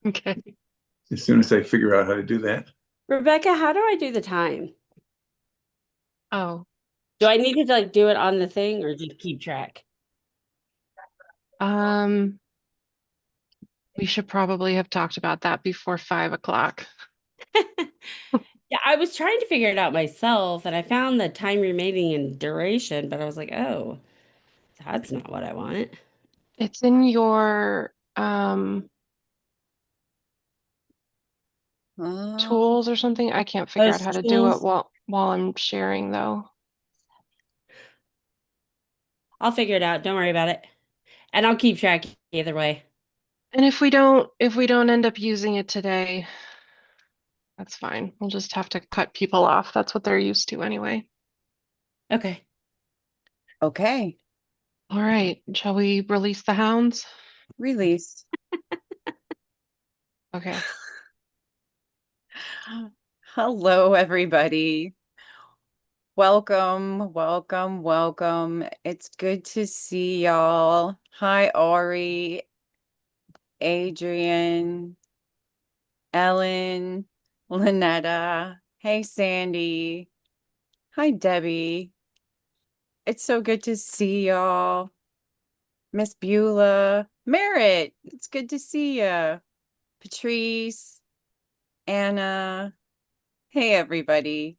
Okay. as soon as I figure out how to do that. Rebecca, how do I do the time? Oh, Do I need to like do it on the thing or just keep track? um, we should probably have talked about that before 5 o'clock. Yeah, I was trying to figure it out myself and I found the time remaining and duration, but I was like, oh, that's not what I want. It's in your Uh, tools or something. I can't figure out Those how to do it tools, while I'm sharing though. I'll figure it out. Don't worry about it. And I'll keep track either way. And if we don't end up using it today, that's fine. We'll just have to cut people off. That's what they're used to anyway. Okay. Okay, All right, shall we release the hounds? released. Okay. Hello, everybody. Welcome, welcome, welcome. It's good to see y'all. Hi, Ori, Adrian, Ellen, Lynetta. Hey, Sandy. Hi, Debbie. It's so good to see y'all. Miss Beulah, Merritt. It's good to see ya. Patrice, Anna. Hey, everybody.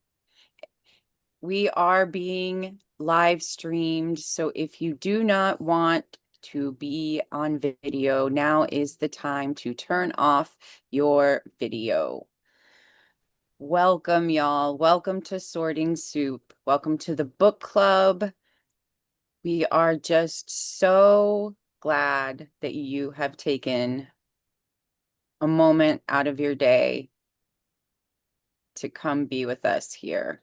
We are being live streamed, so if you do not want to be on video, now is the time to turn off your video. Welcome, y'all. Welcome to Sorting Soup. Welcome to the book club. We are just so glad that you have taken a moment out of your day to come be with us here.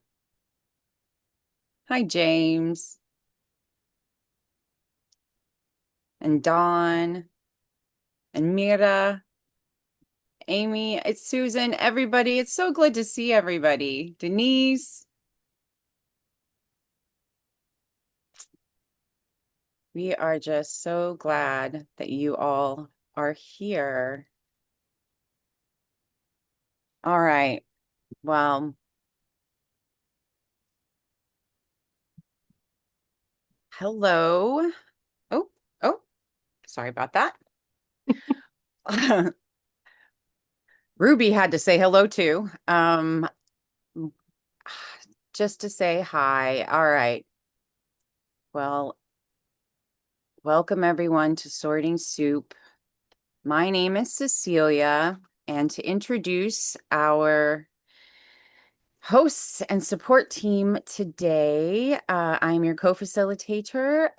Hi, James and Dawn and Mira, Amy, it's Susan, everybody. It's so good to see everybody. Denise. We are just so glad that you all are here. All right. Well, hello. Oh, oh, sorry about that. Ruby had to say hello too. Just to say hi. All right. Well, welcome everyone to Sorting Soup. My name is Cecilia, and to introduce our hosts and support team today, I'm your co-facilitator.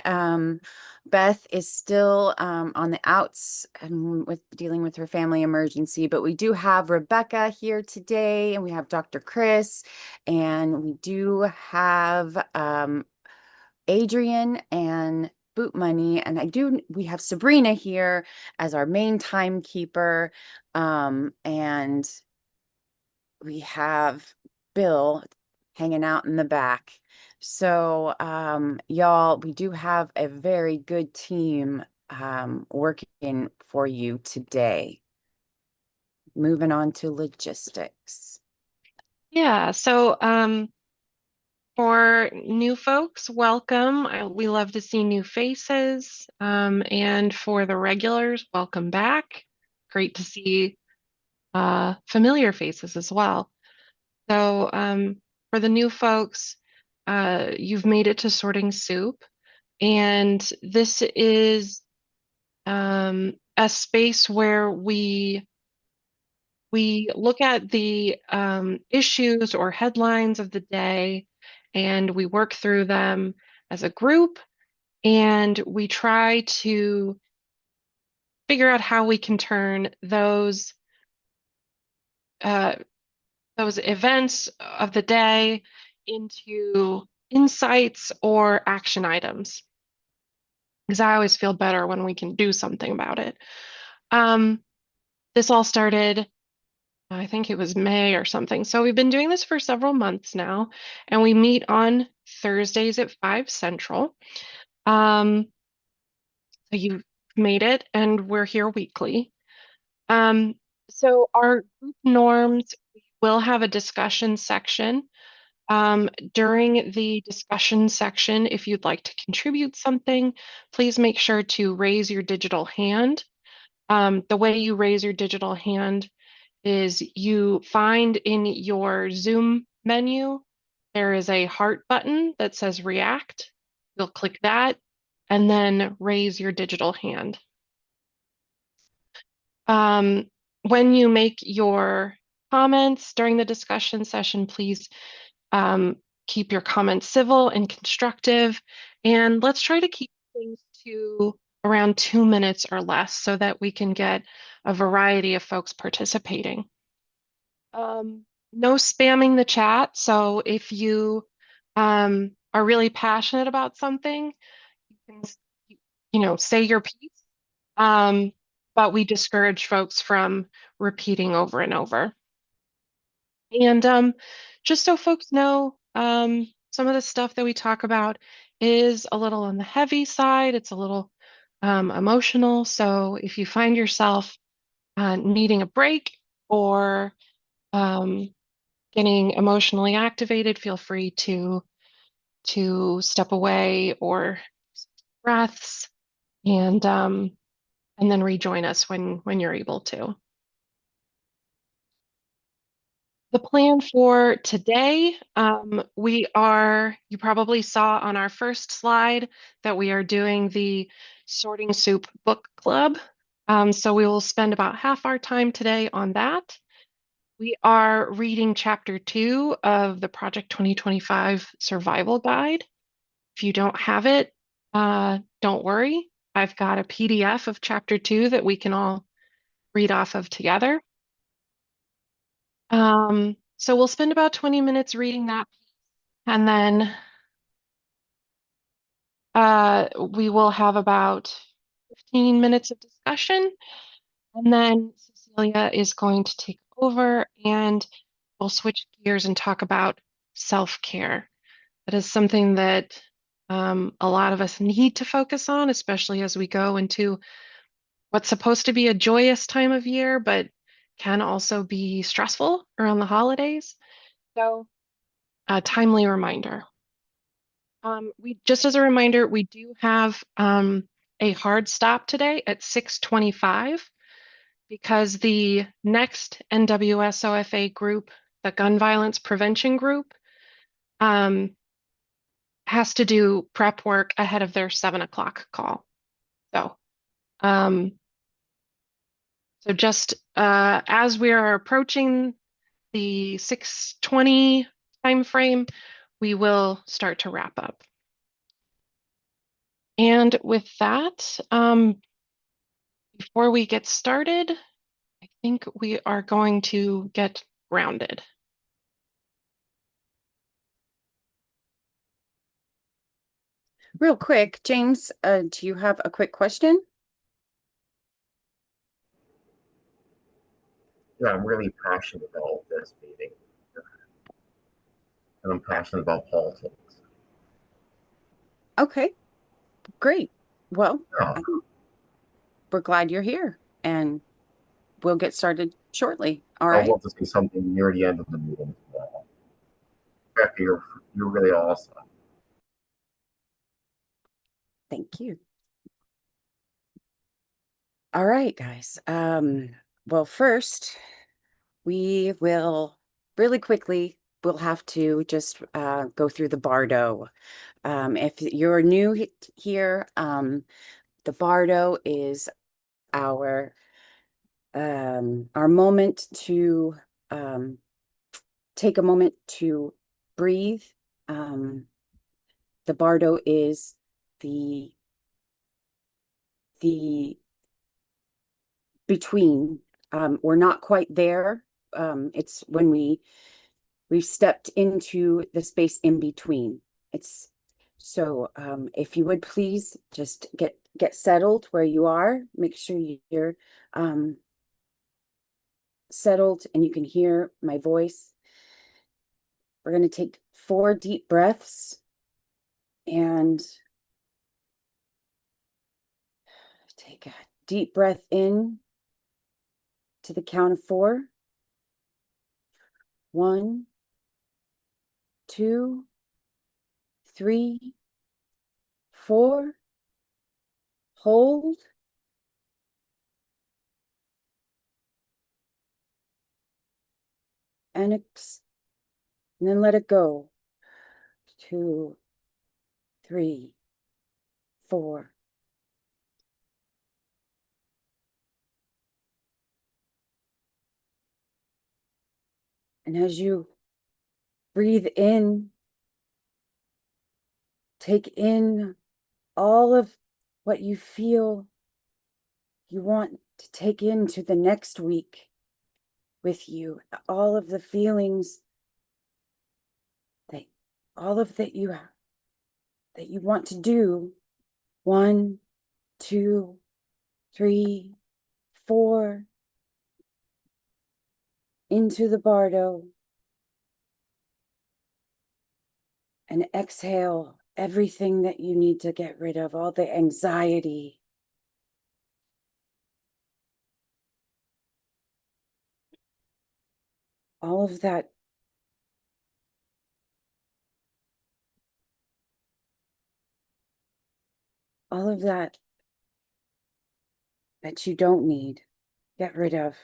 Beth is still on the outs and with dealing with her family emergency, but we do have Rebecca here today, and we have Dr. Chris, and we do have Adrian and Boot Money, and we have Sabrina here as our main timekeeper, and we have Bill hanging out in the back. So, y'all, we do have a very good team working for you today. Moving on to logistics. Yeah, so for new folks, welcome. We love to see new faces. And for the regulars, welcome back. Great to see familiar faces as well. So for the new folks, you've made it to Sorting Soup, and this is a space where we look at the issues or headlines of the day, and we work through them as a group, and we try to figure out how we can turn uh, those events of the day into insights or action items. Because I always feel better when we can do something about it. This all started, I think it was May or something. So we've been doing this for several months now, and we meet on Thursdays at 5 Central. So you've made it, and we're here weekly. So our group norms, we will have a discussion section. During the discussion section, if you'd like to contribute something, please make sure to raise your digital hand. The way you raise your digital hand is you find in your Zoom menu, there is a heart button that says react. You'll click that and then raise your digital hand. When you make your comments during the discussion session, please keep your comments civil and constructive. And let's try to keep things to around 2 minutes or less so that we can get a variety of folks participating. No spamming the chat. So if you are really passionate about something, you can, say your piece. But we discourage folks from repeating over and over. And just so folks know, some of the stuff that we talk about is a little on the heavy side. It's a little emotional. So if you find yourself needing a break or getting emotionally activated, feel free to step away or breaths and then rejoin us when you're able to. The plan for today, you probably saw on our first slide that we are doing the Sorting Soup Book Club. So we will spend about half our time today on that. We are reading chapter 2 of the Project 2025 Survival Guide. If you don't have it, don't worry. I've got a PDF of chapter 2 that we can all read off of together. So we'll spend about 20 minutes reading that, and then we will have about 15 minutes of discussion, and then Cecilia is going to take over and we'll switch gears and talk about self-care. That is something that a lot of us need to focus on, especially as we go into what's supposed to be a joyous time of year, but can also be stressful around the holidays. So a timely reminder. Just as a reminder, we do have a hard stop today at 6:25 because the next NWSOFA group, the Gun Violence Prevention Group, has to do prep work ahead of their 7 o'clock call. So, just as we are approaching the 6:20 time frame, we will start to wrap up. And with that, before we get started, I think we are going to get grounded. Real quick, James, do you have a quick question? Yeah, I'm really passionate about this meeting. And I'm passionate about politics. Okay, great. Well, Yeah. we're glad you're here and we'll get started shortly. All I'd right. love to see something near the end of the meeting as well. Becky, you're really awesome. Thank you. All right, guys. Well, first, we will really quickly, we'll have to just go through the Bardo. If you're new here, the Bardo is our moment to take a moment to breathe. The Bardo is the between. We're not quite there. It's when we've stepped into the space in between. It's so if you would please just get settled where you are. Make sure you're settled and you can hear my voice. We're going to take 4 deep breaths and take a deep breath in to the count of 4. 1, 2, 3, 4. Hold. And then let it go. 2, 3, 4. And as you breathe in, take in all of what you feel you want to take into the next week with you, all of the feelings that you want to do. 1, 2, 3, 4, into the bardo, and exhale everything that you need to get rid of, all the anxiety, all of that that you don't need. Get rid of.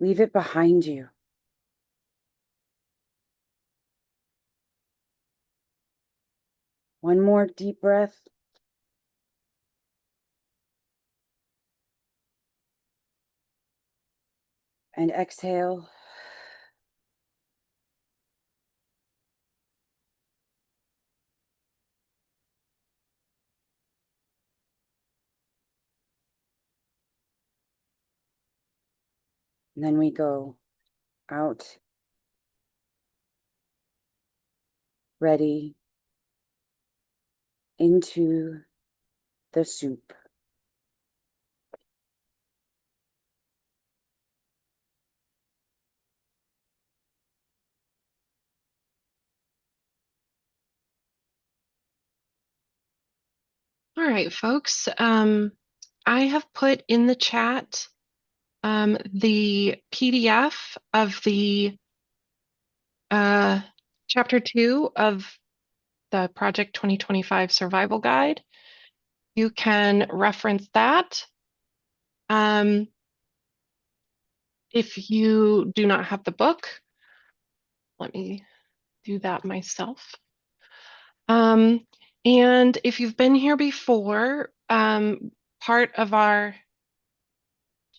Leave it behind you. One more deep breath. And exhale. And then we go out, ready, into the soup. All right, folks. I have put in the chat the PDF of the chapter 2 of the Project 2025 Survival Guide. You can reference that. If you do not have the book, let me do that myself. And if you've been here before, part of our,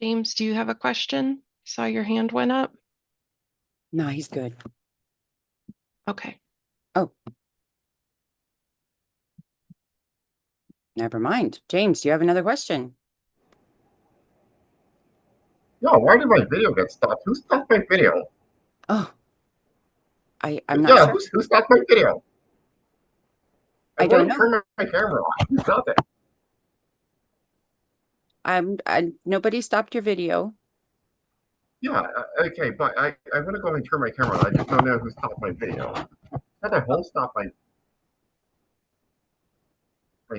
James, do you have a question? Saw your hand went up. No, he's good. Okay. Oh. Never mind. James, do you have another question? Yo, why did my video get stopped? Who stopped my video? Oh, I'm not Yeah, sure. who stopped my video? I don't want to know. turn my camera on. Who stopped it? Nobody stopped your video. Yeah, okay, but I want to go and turn my camera on. I just don't know who stopped my video. How the whole stop my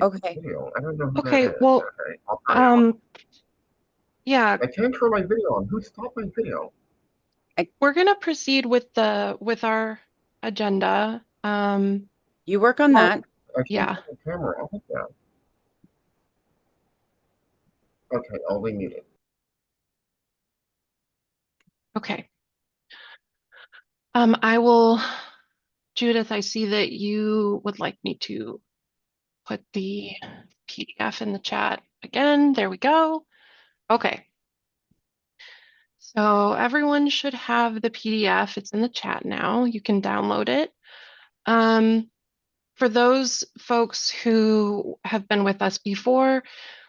Okay. video? I don't know who that Okay, is. well, Okay, I'll try it. yeah, I can't turn my video on. Who stopped my video? we're gonna proceed with our agenda. You work on Well, that. I can't yeah, turn the camera on. Yeah. Okay, I'll remute it. okay. I will, Judith, I see that you would like me to put the PDF in the chat again. There we go. Okay. So everyone should have the PDF. It's in the chat now. You can download it. For those folks who have been with us before,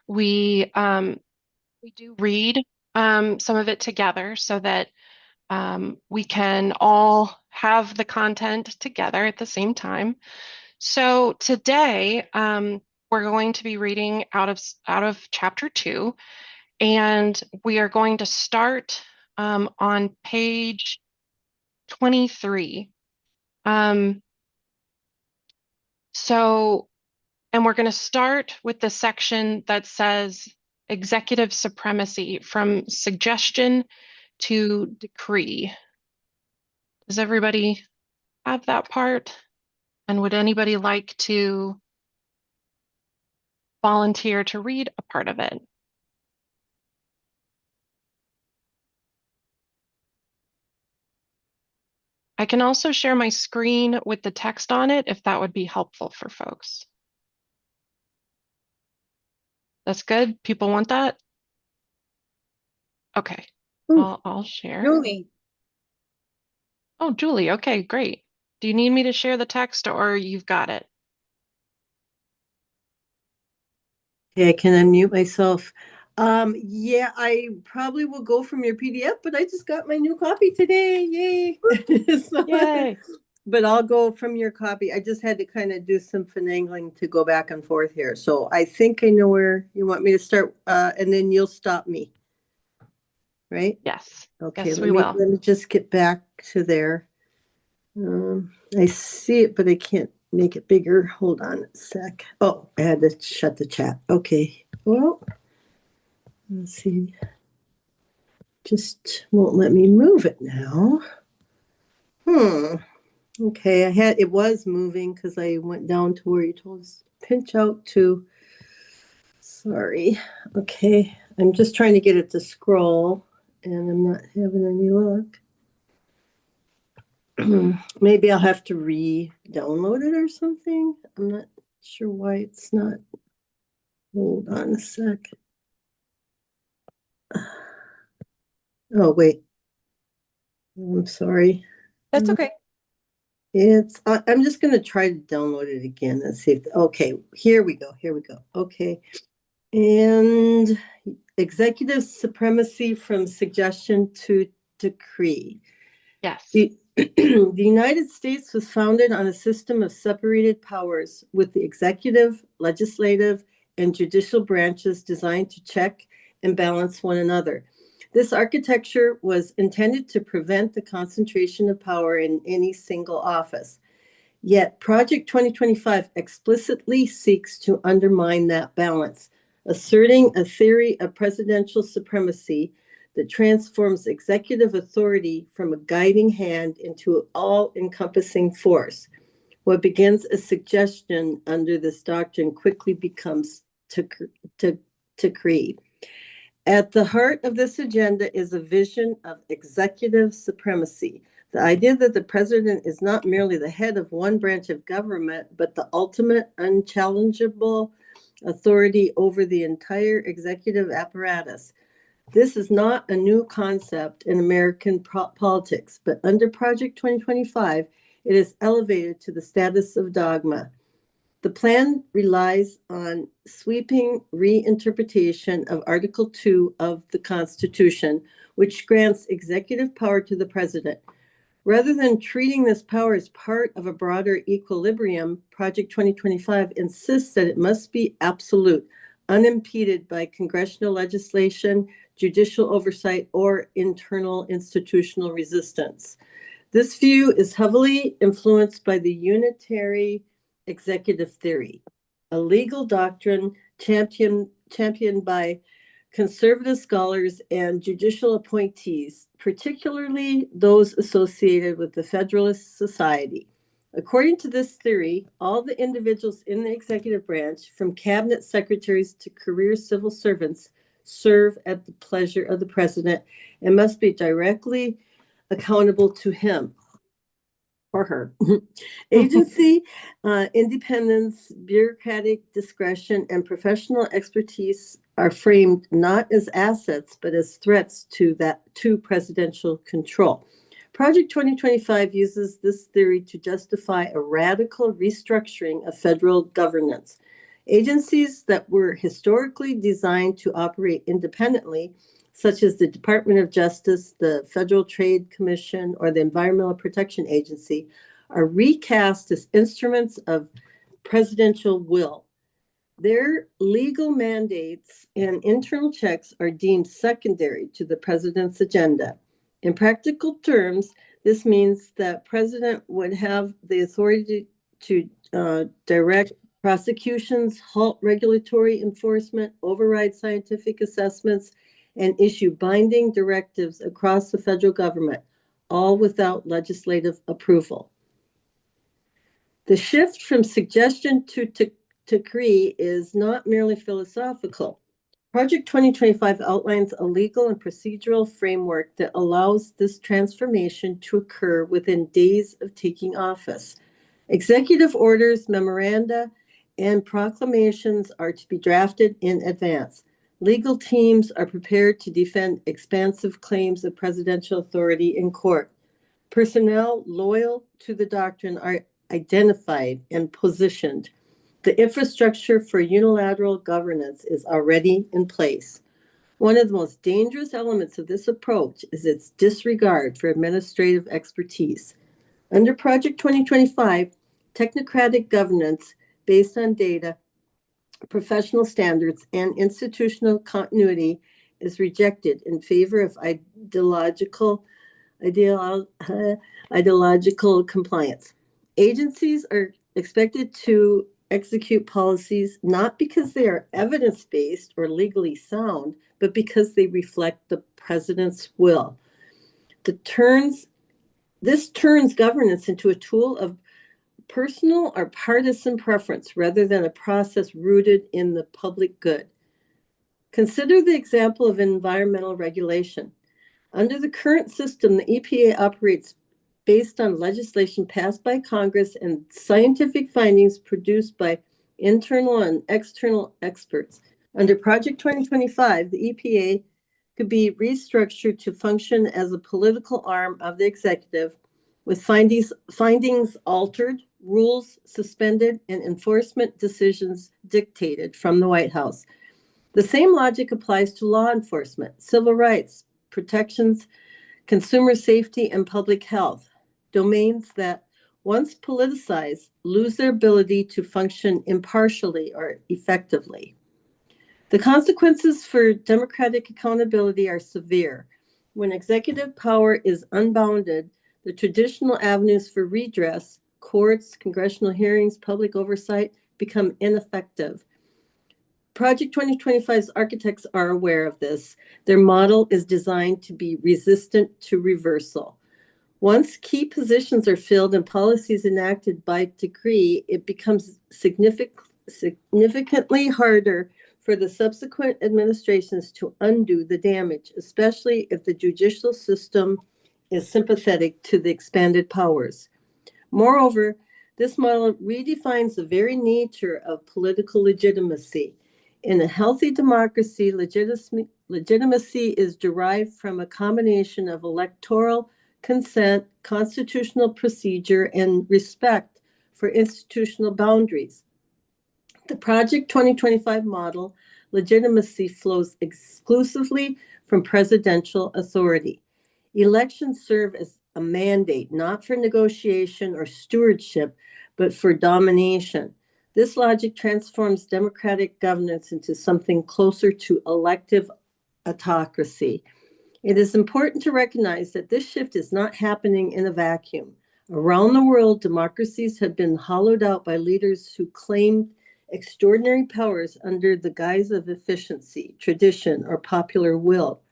we do read some of it together so that we can all have the content together at the same time. So today we're going to be reading out of chapter 2, and we are going to start on page 23. So, and we're going to start with the section that says executive supremacy from suggestion to decree. Does everybody have that part? And would anybody like to volunteer to read a part of it? I can also share my screen with the text on it if that would be helpful for folks. That's good. People want that? Okay, Ooh, I'll share. Julie. Oh, Julie, okay, great. Do you need me to share the text or you've got it? Okay, I can unmute myself. Yeah, I probably will go from your PDF, but I just got my new copy today. Yay. So- Yay. But I'll go from your copy. I just had to kind of do some finagling to go back and forth here. So I think I know where you want me to start, and then you'll stop me, right? Yes. Okay, Yes, we will. let me just get back to there. I see it, but I can't make it bigger. Hold on a sec. Oh, I had to shut the chat. Okay. Well, let's see. Just won't let me move it now. Okay, it was moving because I went down to where you told us to pinch out to. Sorry. Okay. I'm just trying to get it to scroll and I'm not having any luck. Maybe I'll have to re-download it or something. I'm not sure why it's not. Hold on a sec. Oh, wait. I'm sorry. That's okay. I'm just going to try to download it again and see if, okay, here we go. Okay. And executive supremacy from suggestion to decree. Yes. The United States was founded on a system of separated powers with the executive, legislative, and judicial branches designed to check and balance one another. This architecture was intended to prevent the concentration of power in any single office. Yet Project 2025 explicitly seeks to undermine that balance, asserting a theory of presidential supremacy that transforms executive authority from a guiding hand into an all-encompassing force. What begins as suggestion under this doctrine quickly becomes decree. At the heart of this agenda is a vision of executive supremacy. The idea that the president is not merely the head of one branch of government, but the ultimate unchallengeable authority over the entire executive apparatus. This is not a new concept in American politics, but under Project 2025, it is elevated to the status of dogma. The plan relies on sweeping reinterpretation of Article 2 of the Constitution, which grants executive power to the president. Rather than treating this power as part of a broader equilibrium, Project 2025 insists that it must be absolute, unimpeded by congressional legislation, judicial oversight, or internal institutional resistance. This view is heavily influenced by the unitary executive theory, a legal doctrine championed by conservative scholars and judicial appointees, particularly those associated with the Federalist Society. According to this theory, all the individuals in the executive branch, from cabinet secretaries to career civil servants, serve at the pleasure of the president and must be directly accountable to him or her. Agency, independence, bureaucratic discretion, and professional expertise are framed not as assets, but as threats to presidential control. Project 2025 uses this theory to justify a radical restructuring of federal governance. Agencies that were historically designed to operate independently, such as the Department of Justice, the Federal Trade Commission, or the Environmental Protection Agency, are recast as instruments of presidential will. Their legal mandates and internal checks are deemed secondary to the president's agenda. In practical terms, this means that president would have the authority to direct Prosecutions halt regulatory enforcement, override scientific assessments, and issue binding directives across the federal government, all without legislative approval. The shift from suggestion to decree is not merely philosophical. Project 2025 outlines a legal and procedural framework that allows this transformation to occur within days of taking office. Executive orders, memoranda, and proclamations are to be drafted in advance. Legal teams are prepared to defend expansive claims of presidential authority in court. Personnel loyal to the doctrine are identified and positioned. The infrastructure for unilateral governance is already in place. One of the most dangerous elements of this approach is its disregard for administrative expertise. Under Project 2025, technocratic governance based on data, professional standards, and institutional continuity is rejected in favor of ideological compliance. Agencies are expected to execute policies not because they are evidence-based or legally sound, but because they reflect the president's will. This turns governance into a tool of personal or partisan preference rather than a process rooted in the public good. Consider the example of environmental regulation. Under the current system, the EPA operates based on legislation passed by Congress and scientific findings produced by internal and external experts. Under Project 2025, the EPA could be restructured to function as a political arm of the executive, with findings altered, rules suspended, and enforcement decisions dictated from the White House. The same logic applies to law enforcement, civil rights, protections, consumer safety, and public health, domains that, once politicized, lose their ability to function impartially or effectively. The consequences for democratic accountability are severe. When executive power is unbounded, the traditional avenues for redress, courts, congressional hearings, public oversight, become ineffective. Project 2025's architects are aware of this. Their model is designed to be resistant to reversal. Once key positions are filled and policies enacted by decree, it becomes significantly harder for the subsequent administrations to undo the damage, especially if the judicial system is sympathetic to the expanded powers. Moreover, this model redefines the very nature of political legitimacy. In a healthy democracy, legitimacy is derived from a combination of electoral consent, constitutional procedure, and respect for institutional boundaries. The Project 2025 model, legitimacy flows exclusively from presidential authority. Elections serve as a mandate, not for negotiation or stewardship, but for domination. This logic transforms democratic governance into something closer to elective autocracy. It is important to recognize that this shift is not happening in a vacuum. Around the world, democracies have been hollowed out by leaders who claimed extraordinary powers under the guise of efficiency, tradition, or popular will.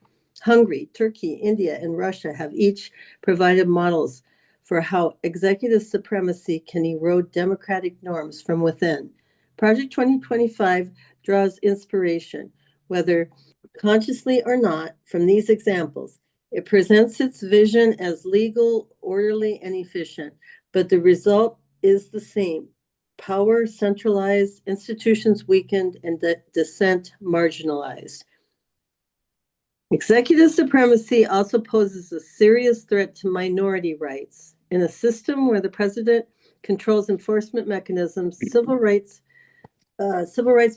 Hungary, Turkey, India, and Russia have each provided models for how executive supremacy can erode democratic norms from within. Project 2025 draws inspiration, whether consciously or not, from these examples. It presents its vision as legal, orderly, and efficient, but the result is the same. Power centralized, institutions weakened, and dissent marginalized. Executive supremacy also poses a serious threat to minority rights. In a system where the president controls enforcement mechanisms, civil rights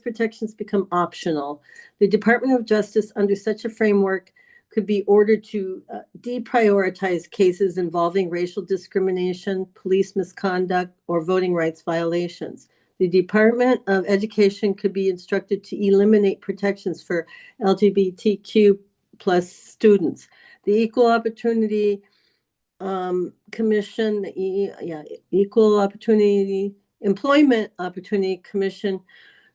protections become optional. The Department of Justice, under such a framework, could be ordered to deprioritize cases involving racial discrimination, police misconduct, or voting rights violations. The Department of Education could be instructed to eliminate protections for LGBTQ plus students. The Equal Opportunity Commission, Equal Opportunity Employment Opportunity Commission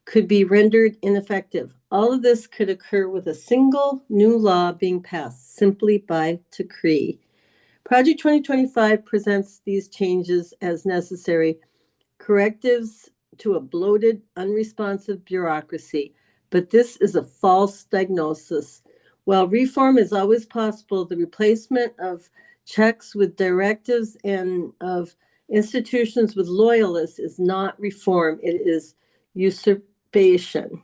could be rendered ineffective. All of this could occur with a single new law being passed simply by decree. Project 2025 presents these changes as necessary correctives to a bloated, unresponsive bureaucracy. But this is a false diagnosis. While reform is always possible, the replacement of checks with directives and of institutions with loyalists is not reform, it is usurpation.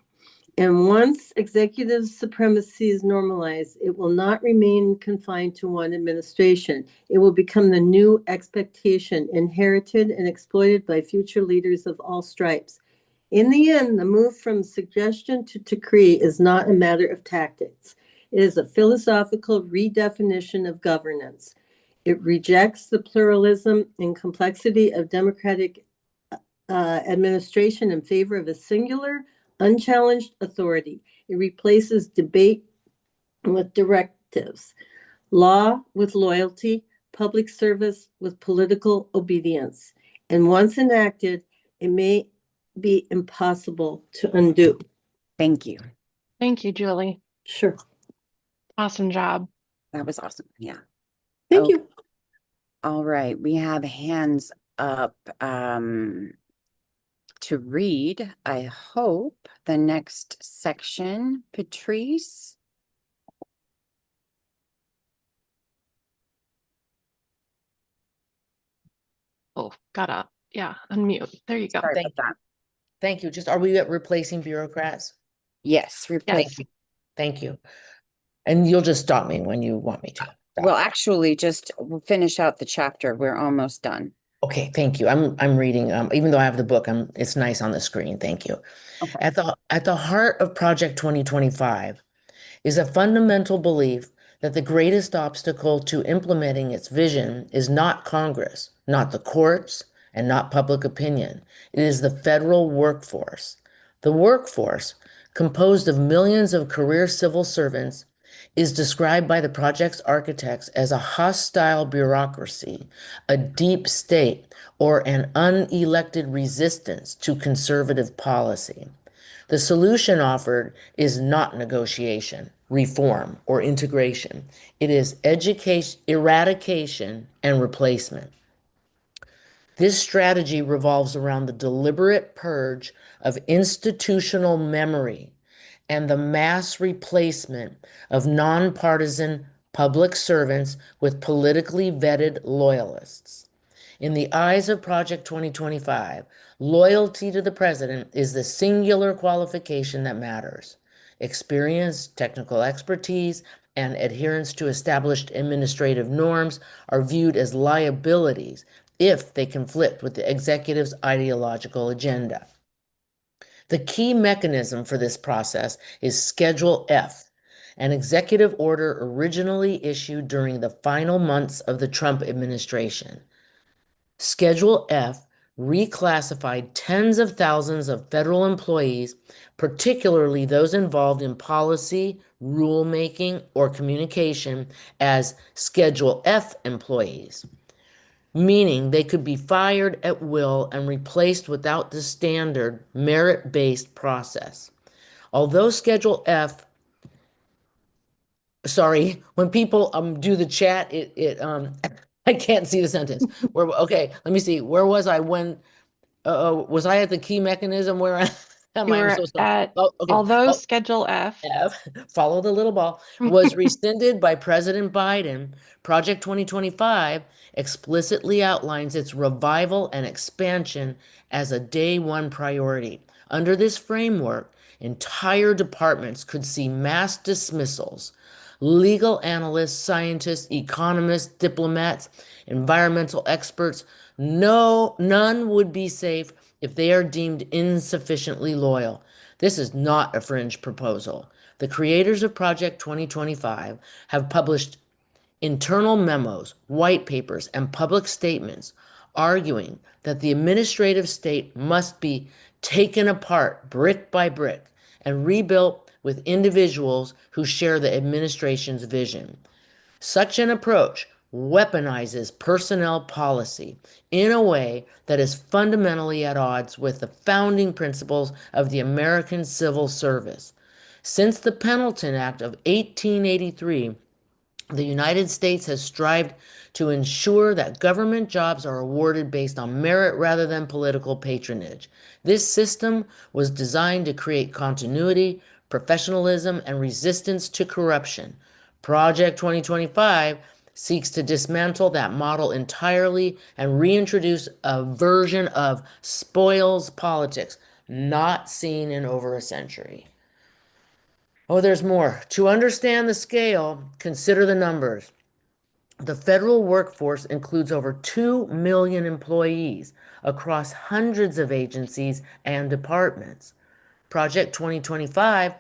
And once executive supremacy is normalized, it will not remain confined to one administration. It will become the new expectation inherited and exploited by future leaders of all stripes. In the end, the move from suggestion to decree is not a matter of tactics. It is a philosophical redefinition of governance. It rejects the pluralism and complexity of democratic administration in favor of a singular, unchallenged authority. It replaces debate with directives, law with loyalty, public service with political obedience. And once enacted, it may be impossible to undo. Thank you. Thank you, Julie. Sure. Awesome job. That was awesome. Yeah. Thank Okay. you. All right. We have hands up to read, I hope, the next section. Patrice. Oh, gotta, yeah, unmute. There you go. Sorry Thank about that. Thank you. Just, are we at replacing bureaucrats? Yes, replace. Yes. Thank you. And you'll just stop me when you want me to. Stop. Well, actually, just we'll finish out the chapter. We're almost done. Okay, thank you. I'm reading, even though I have the book, it's nice on the screen. Thank you. Okay. At the heart of Project 2025 is a fundamental belief that the greatest obstacle to implementing its vision is not Congress, not the courts, and not public opinion. It is the federal workforce. The workforce, composed of millions of career civil servants, is described by the project's architects as a hostile bureaucracy, a deep state, or an unelected resistance to conservative policy. The solution offered is not negotiation, reform, or integration. It is education, eradication, and replacement. This strategy revolves around the deliberate purge of institutional memory and the mass replacement of nonpartisan public servants with politically vetted loyalists. In the eyes of Project 2025, loyalty to the president is the singular qualification that matters. Experience, technical expertise, and adherence to established administrative norms are viewed as liabilities if they conflict with the executive's ideological agenda. The key mechanism for this process is Schedule F, an executive order originally issued during the final months of the Trump administration. Schedule F reclassified tens of thousands of federal employees, particularly those involved in policy, rulemaking, or communication, as Schedule F employees, meaning they could be fired at will and replaced without the standard merit-based process. Although Schedule F, sorry, when people do the chat, I can't see the sentence. Okay, let me see. Where was I when was I at the key mechanism where I am? You I'm were so sorry. at, Oh, okay. although Oh, Schedule F. follow the little ball, was rescinded by President Biden, Project 2025 explicitly outlines its revival and expansion as a day one priority. Under this framework, entire departments could see mass dismissals. Legal analysts, scientists, economists, diplomats, environmental experts, none would be safe if they are deemed insufficiently loyal. This is not a fringe proposal. The creators of Project 2025 have published internal memos, white papers, and public statements arguing that the administrative state must be taken apart brick by brick and rebuilt with individuals who share the administration's vision. Such an approach weaponizes personnel policy in a way that is fundamentally at odds with the founding principles of the American Civil Service. Since the Pendleton Act of 1883, the United States has strived to ensure that government jobs are awarded based on merit rather than political patronage. This system was designed to create continuity, professionalism, and resistance to corruption. Project 2025 seeks to dismantle that model entirely and reintroduce a version of spoils politics not seen in over a century. Oh, there's more. To understand the scale, consider the numbers. The federal workforce includes over 2 million employees across hundreds of agencies and departments. Project 2025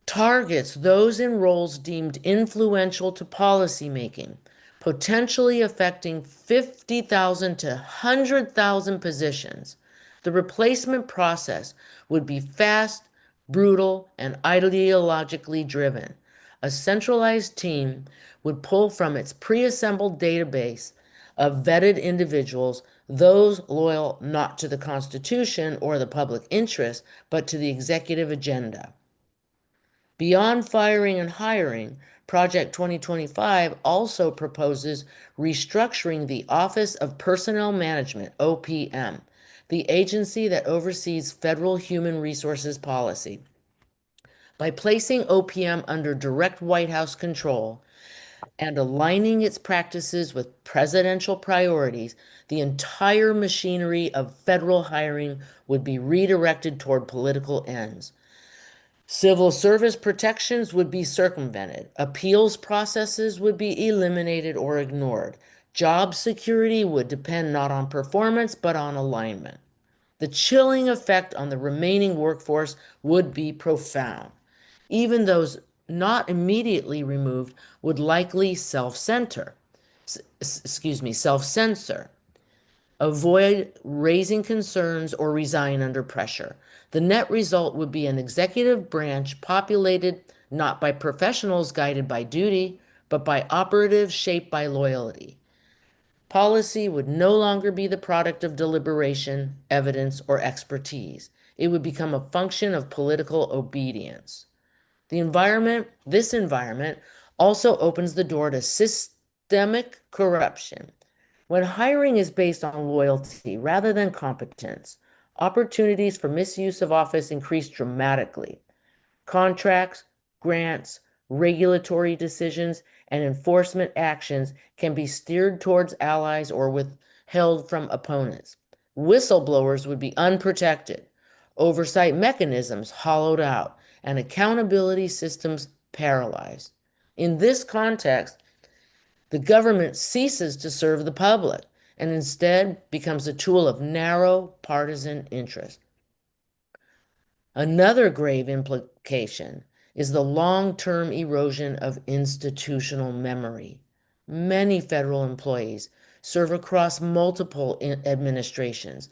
targets those in roles deemed influential to policymaking, potentially affecting 50,000 to 100,000 positions. The replacement process would be fast, brutal, and ideologically driven. A centralized team would pull from its pre-assembled database of vetted individuals, those loyal not to the Constitution or the public interest, but to the executive agenda. Beyond firing and hiring, Project 2025 also proposes restructuring the Office of Personnel Management, OPM, the agency that oversees federal human resources policy. By placing OPM under direct White House control and aligning its practices with presidential priorities, the entire machinery of federal hiring would be redirected toward political ends. Civil service protections would be circumvented. Appeals processes would be eliminated or ignored. Job security would depend not on performance, but on alignment. The chilling effect on the remaining workforce would be profound. Even those not immediately removed would likely self-censor. Avoid raising concerns or resign under pressure. The net result would be an executive branch populated not by professionals guided by duty, but by operatives shaped by loyalty. Policy would no longer be the product of deliberation, evidence, or expertise. It would become a function of political obedience. This environment also opens the door to systemic corruption. When hiring is based on loyalty rather than competence, opportunities for misuse of office increase dramatically. Contracts, grants, regulatory decisions, and enforcement actions can be steered towards allies or withheld from opponents. Whistleblowers would be unprotected, oversight mechanisms hollowed out, and accountability systems paralyzed. In this context, the government ceases to serve the public and instead becomes a tool of narrow partisan interest. Another grave implication is the long-term erosion of institutional memory. Many federal employees serve across multiple administrations,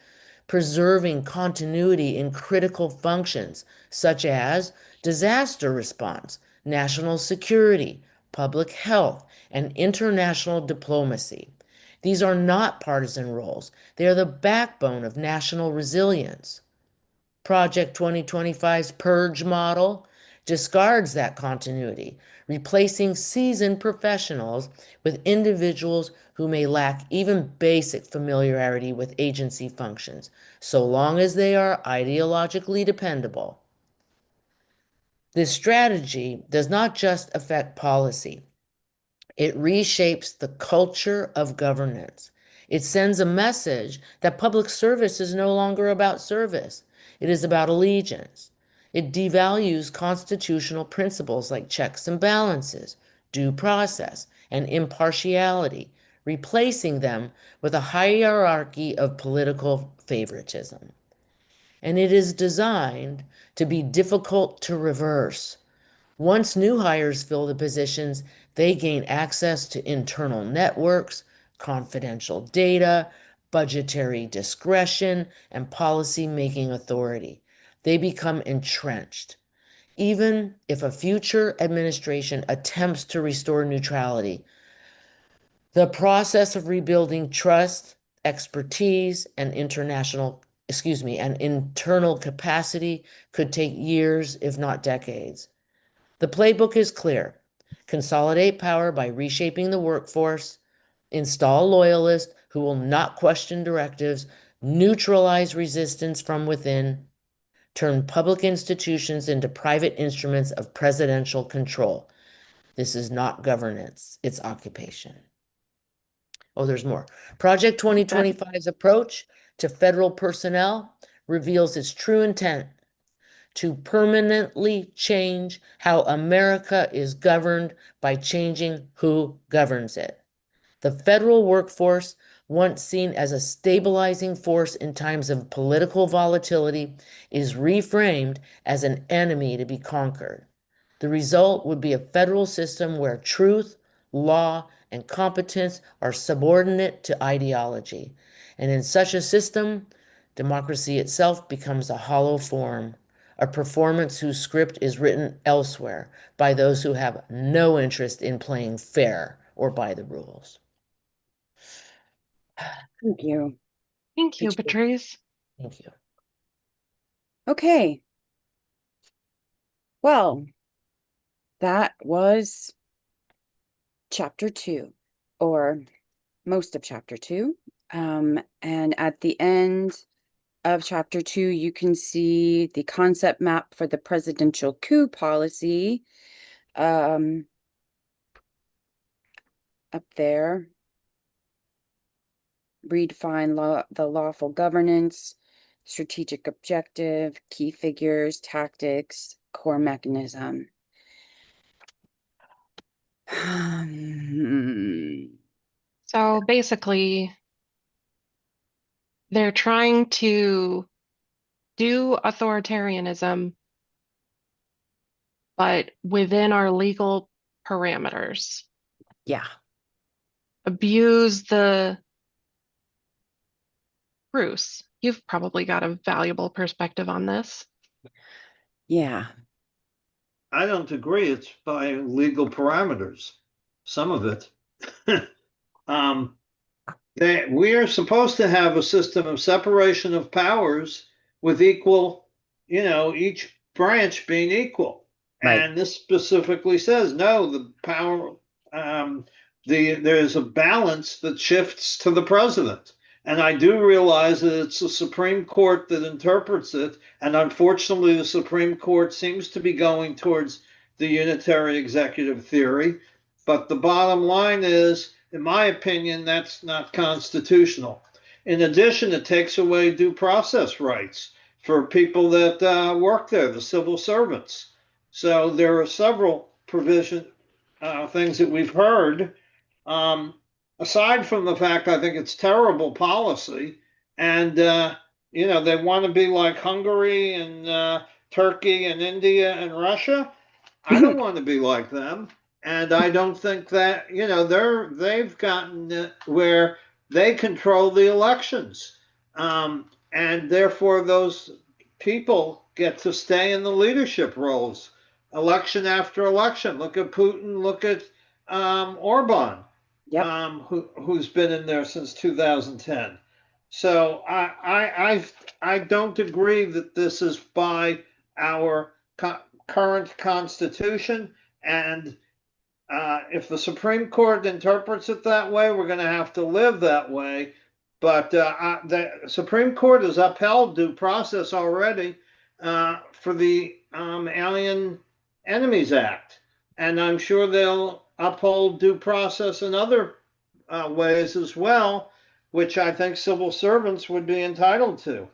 preserving continuity in critical functions such as disaster response, national security, public health, and international diplomacy. These are not partisan roles. They are the backbone of national resilience. Project 2025's purge model discards that continuity, replacing seasoned professionals with individuals who may lack even basic familiarity with agency functions, so long as they are ideologically dependable. This strategy does not just affect policy. It reshapes the culture of governance. It sends a message that public service is no longer about service. It is about allegiance. It devalues constitutional principles like checks and balances, due process, and impartiality, replacing them with a hierarchy of political favoritism. And it is designed to be difficult to reverse. Once new hires fill the positions, they gain access to internal networks, confidential data, budgetary discretion, and policy-making authority. They become entrenched. Even if a future administration attempts to restore neutrality, The process of rebuilding trust, expertise, and and internal capacity could take years, if not decades. The playbook is clear. Consolidate power by reshaping the workforce, install loyalists who will not question directives, neutralize resistance from within, turn public institutions into private instruments of presidential control. This is not governance, it's occupation. Oh, there's more. Project 2025's approach to federal personnel reveals its true intent to permanently change how America is governed by changing who governs it. The federal workforce, once seen as a stabilizing force in times of political volatility, is reframed as an enemy to be conquered. The result would be a federal system where truth, law, and competence are subordinate to ideology. And in such a system, democracy itself becomes a hollow form, a performance whose script is written elsewhere by those who have no interest in playing fair or by the rules. Thank you. Thank you, Patrice. Thank you. Okay. Well, that was chapter 2, or most of chapter 2. And at the end of chapter 2, you can see the concept map for the presidential coup policy up there. Redefine the lawful governance, strategic objective, key figures, tactics, core mechanism. So basically, they're trying to do authoritarianism, but within our legal parameters. Yeah. Abuse the Bruce. You've probably got a valuable perspective on this. Yeah. I don't agree. It's by legal parameters. Some of it. We are supposed to have a system of separation of powers with equal, each branch being equal. Right. And this specifically says no, the power, there's a balance that shifts to the president. And I do realize that it's the Supreme Court that interprets it. And unfortunately, the Supreme Court seems to be going towards the unitary executive theory. But the bottom line is, in my opinion, that's not constitutional. In addition, it takes away due process rights for people that work there, the civil servants. So there are several things that we've heard. Aside from the fact I think it's terrible policy, and they want to be like Hungary and Turkey and India and Russia. I don't want to be like them. And I don't think that, they've gotten where they control the elections. And therefore, those people get to stay in the leadership roles, election after election. Look at Putin, look at Orban, Yep. who's been in there since 2010. So I don't agree that this is by our current Constitution. And if the Supreme Court interprets it that way, we're going to have to live that way. But the Supreme Court has upheld due process already for the Alien Enemies Act. And I'm sure they'll uphold due process in other ways as well, which I think civil servants would be entitled to.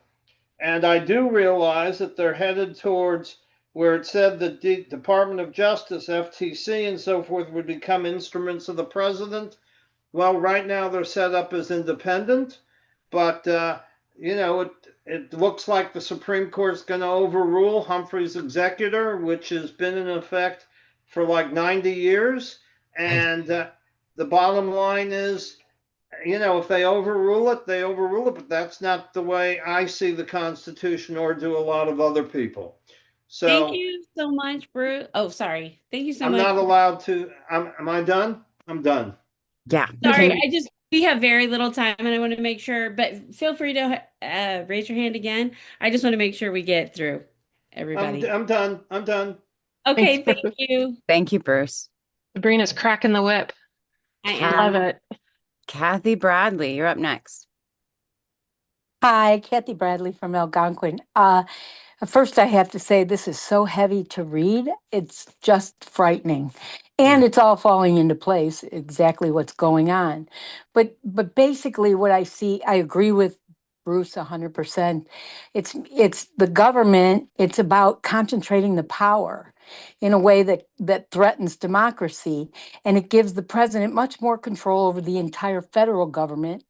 And I do realize that they're headed towards where it said that the Department of Justice, FTC, and so forth would become instruments of the president. Well, right now they're set up as independent, but it looks like the Supreme Court's going to overrule Humphrey's executor, which has been in effect for like 90 years. And the bottom line is, if they overrule it, they overrule it, but that's not the way I see the Constitution or do a lot of other people. So thank you so much, Bruce. Oh, sorry. Thank you so I'm much. not allowed to. Am I done? I'm done. Yeah. Sorry, Can, we have very little time and I want to make sure, but feel free to raise your hand again. I just want to make sure we get through everybody. I'm done. I'm done. Thanks, Okay, thank Bruce. you. thank you, Bruce. Sabrina's cracking the whip. I Love am. it. Kathy Bradley, you're up next. Hi, Kathy Bradley from Algonquin. First, I have to say this is so heavy to read. It's just frightening. And it's all falling into place, exactly what's going on. But basically what I see, I agree with Bruce 100%. It's the government, it's about concentrating the power in a way that threatens democracy, and it gives the president much more control over the entire federal government,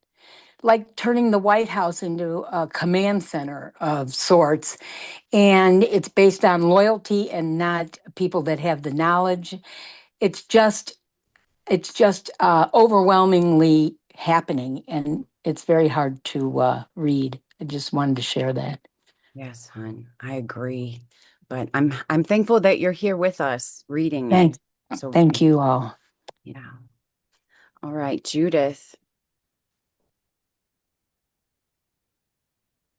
like turning the White House into a command center of sorts. And it's based on loyalty and not people that have the knowledge. It's just, it's just overwhelmingly happening, and it's very hard to read. I just wanted to share that. Yes, hon, I agree. But I'm thankful that you're here with us reading Thank, it. So thank you all. yeah. All right, Judith.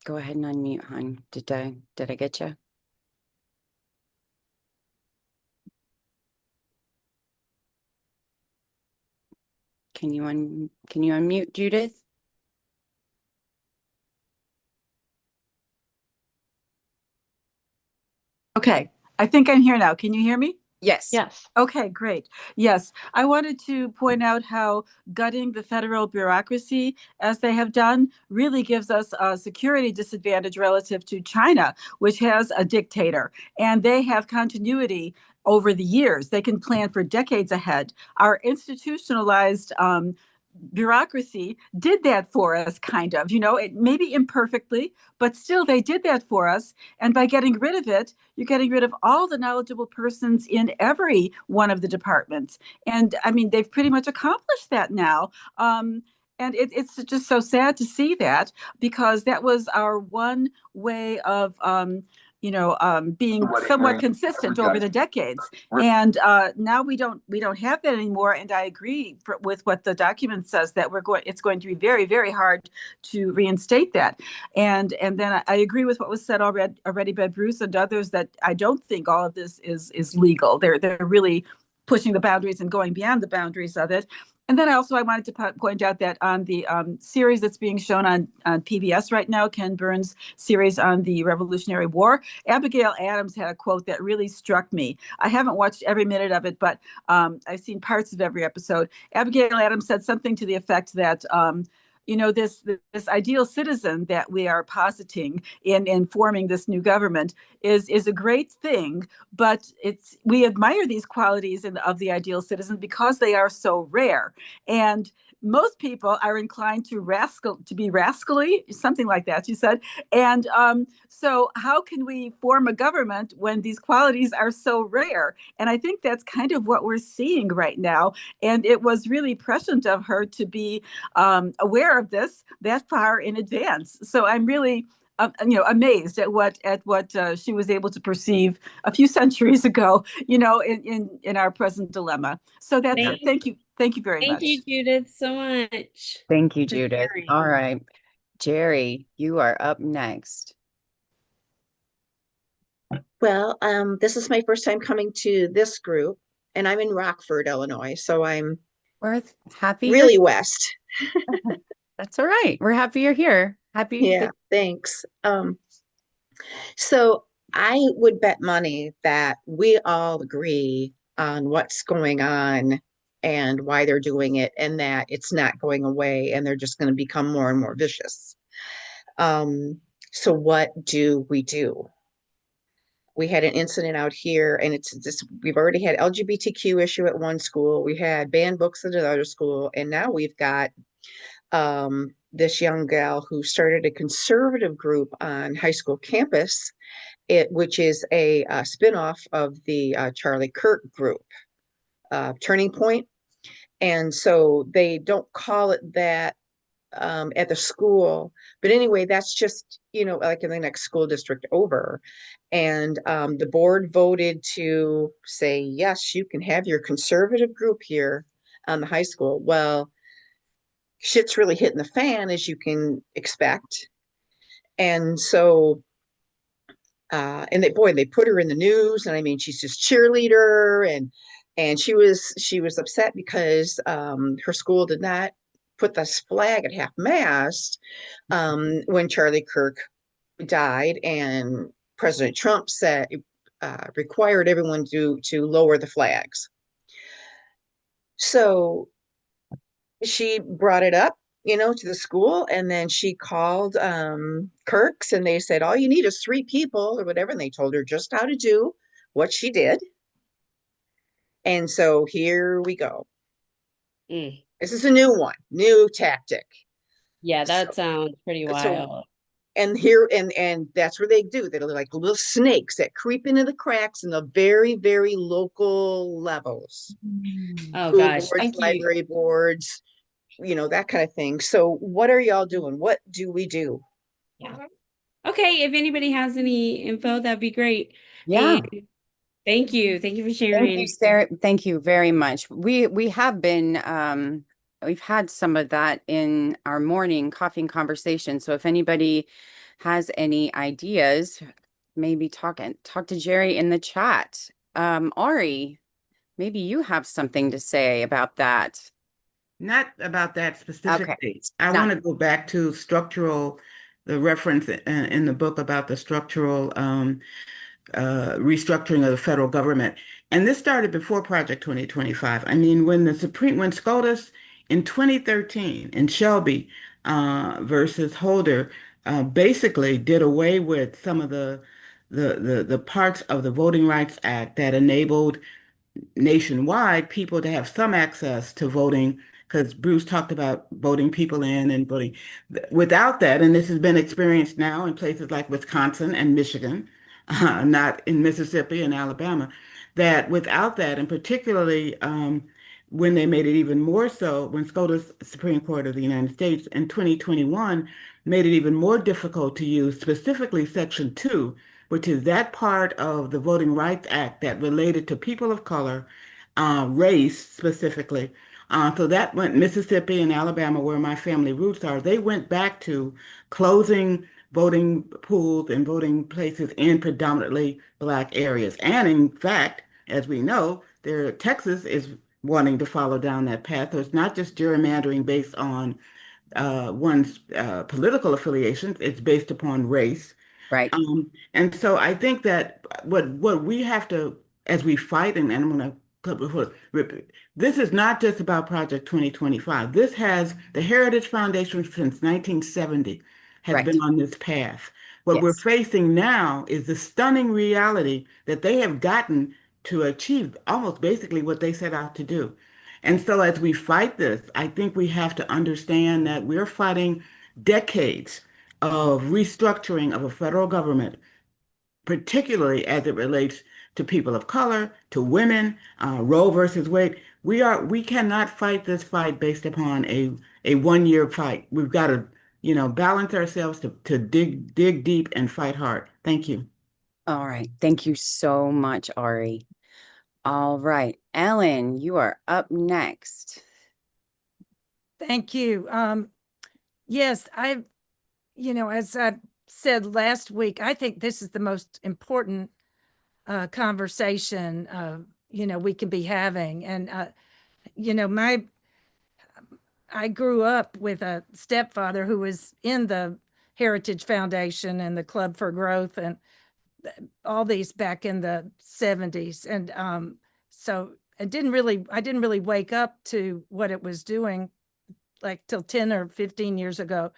Go ahead and unmute, hon. Did I get you? Can you unmute, Judith? Okay, I think I'm here now. Can you hear me? Yes. Yes. Okay, great. Yes, I wanted to point out how gutting the federal bureaucracy, as they have done, really gives us a security disadvantage relative to China, which has a dictator, and they have continuity over the years. They can plan for decades ahead. Our institutionalized bureaucracy did that for us, kind of, it maybe imperfectly, but still they did that for us. And by getting rid of it, you're getting rid of all the knowledgeable persons in every one of the departments. And I mean, they've pretty much accomplished that now. And it's just so sad to see that, because that was our one way of being somewhat consistent over the decades. And now we don't have that anymore. And I agree with what the document says, that it's going to be very, very hard to reinstate that. And then I agree with what was said already by Bruce and others, that I don't think all of this is legal. They're really pushing the boundaries and going beyond the boundaries of it. And then I wanted to point out that on the series that's being shown on PBS right now, Ken Burns' series on the Revolutionary War, Abigail Adams had a quote that really struck me. I haven't watched every minute of it, but I've seen parts of every episode. Abigail Adams said something to the effect that this ideal citizen that we are positing in forming this new government is a great thing, but we admire these qualities of the ideal citizen because they are so rare. And most people are inclined to be rascally, something like that, you said. And so how can we form a government when these qualities are so rare? And I think that's kind of what we're seeing right now. And it was really prescient of her to be aware of this that far in advance. So I'm really amazed at what she was able to perceive a few centuries ago, in our present dilemma. So that's it. Thank you very Thank much. you, Judith, so much. Thank you, For Judith. sharing. All right, Jerry, you are up next. Well, this is my first time coming to this group, and I'm in Rockford, Illinois, so I'm We're happy really west. That's all right. We're happy you're here. Happy. Yeah, thanks. So I would bet money that we all agree on what's going on and why they're doing it, and that it's not going away, and they're just going to become more and more vicious. So what do? We had an incident out here, and we've already had LGBTQ issue at one school, we had banned books at another school, and now we've got this young gal who started a conservative group on high school campus, which is a spinoff of the Charlie Kirk group, Turning Point. And so they don't call it that at the school. But anyway, that's just, like in the next school district over. And the board voted to say, yes, you can have your conservative group here on the high school. Well, shit's really hitting the fan, as you can expect. And so, and they put her in the news, and I mean, she's just cheerleader, and she was upset because her school did not put this flag at half mast when Charlie Kirk died, and President Trump said required everyone to lower the flags. So she brought it up, to the school, and then she called Kirk's, and they said all you need is 3 people or whatever, and they told her just how to do what she did. And so here we go. Mm. This is a new tactic. Yeah, that So, sounds pretty wild. and that's where they do. They're like little snakes that creep into the cracks in the very, very local levels. Oh School gosh, boards, thank you. library boards, that kind of thing. So what are y'all doing? What do we do? Yeah. Okay, if anybody has any info, that'd be great. Yeah. And thank you. Thank you for Thank you, sharing. Sarah. Thank you very much. We have been we've had some of that in our morning coffee and conversation. So if anybody has any ideas, maybe talk to Jerry in the chat. Ari, maybe you have something to say about that. Not about that Okay. specifically. I Not- want to go back to the reference in the book about the structural restructuring of the federal government. And this started before Project 2025. I mean, when SCOTUS in 2013 in Shelby versus Holder basically did away with some of the parts of the Voting Rights Act that enabled nationwide people to have some access to voting, because Bruce talked about voting people in and voting. Without that, and this has been experienced now in places like Wisconsin and Michigan, not in Mississippi and Alabama, that without that, and particularly when they made it even more so, when SCOTUS, Supreme Court of the United States in 2021 made it even more difficult to use specifically Section 2, which is that part of the Voting Rights Act that related to people of color, race specifically. So that went Mississippi and Alabama, where my family roots are. They went back to closing voting pools and voting places in predominantly Black areas. And in fact, as we know, Texas is wanting to follow down that path. So it's not just gerrymandering based on one's political affiliations, it's based upon race. Right. And so I think that what we have to, as we fight, and I'm going to cut before, this is not just about Project 2025. This has the Heritage Foundation since 1970 has been on this path. What we're facing now is the stunning reality that they have gotten to achieve almost basically what they set out to do. And so as we fight this, I think we have to understand that we're fighting decades of restructuring of a federal government, particularly as it relates to people of color, to women, Roe versus Wade. We cannot fight this fight based upon a 1 year fight. We've got to, balance ourselves to dig deep and fight hard. Thank you. All right. Thank you so much, Ari. All right. Ellen, you are up next. Thank you. Yes, as I said last week, I think this is the most important conversation, we can be having. And, I grew up with a stepfather who was in the Heritage Foundation and the Club for Growth and all these back in the 70s. And so I didn't really wake up to what it was doing like till 10 or 15 years ago.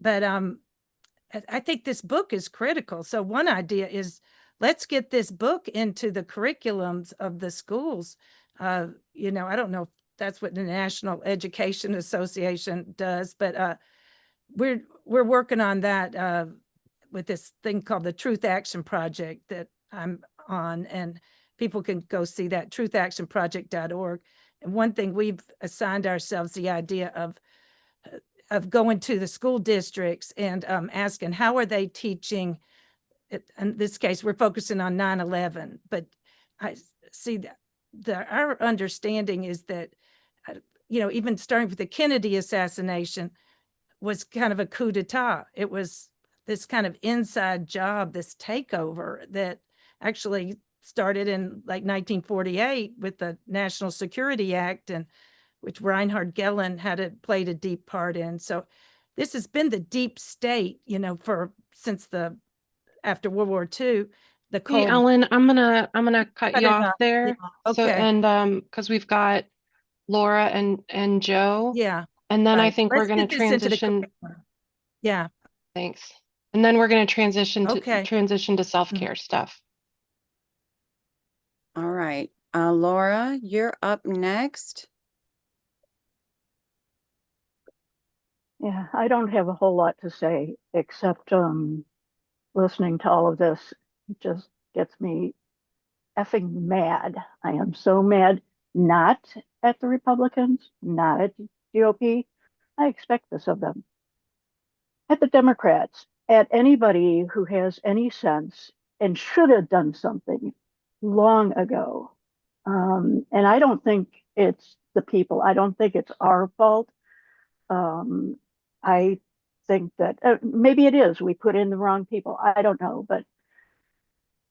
But I think this book is critical. So one idea is let's get this book into the curriculums of the schools. I don't know if that's what the National Education Association does, but we're working on that with this thing called the Truth Action Project that I'm on, and people can go see that, truthactionproject.org. And one thing we've assigned ourselves the idea of going to the school districts and asking how are they teaching. In this case, we're focusing on 9/11, but I see that our understanding is that even starting with the Kennedy assassination was kind of a coup d'etat. It was this kind of inside job, this takeover that actually started in like 1948 with the National Security Act, and which Reinhard Gehlen played a deep part in. So this has been the deep state, since after World War II, the Hey, Cold. Ellen, I'm gonna cut you off there. Yeah, So, okay. and because we've got Laura and Joe, Yeah. and then I Right. think we're Let's gonna get this into the transition. curriculum. Yeah. Thanks. And then we're gonna transition Okay. to self-care stuff. All right. Laura, you're up next. Yeah, I don't have a whole lot to say except listening to all of this just gets me effing mad. I am so mad, not at the Republicans, not at the GOP. I expect this of them. At the Democrats, at anybody who has any sense and should have done something long ago. And I don't think it's the people. I don't think it's our fault. I think that maybe it is. We put in the wrong people. I don't know, but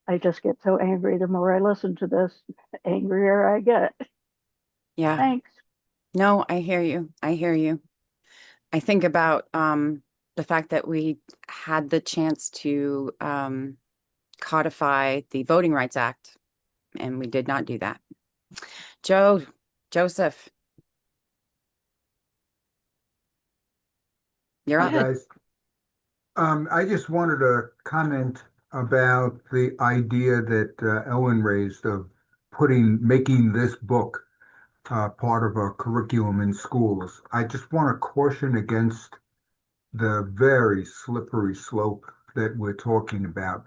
I just get so angry. The more I listen to this, the angrier I get. Yeah. Thanks. No, I hear you. I hear you. I think about the fact that we had the chance to codify the Voting Rights Act, and we did not do that. Joseph, you're Go up. ahead. Guys, I just wanted to comment about the idea that Ellen raised of making this book part of a curriculum in schools. I just want to caution against the very slippery slope that we're talking about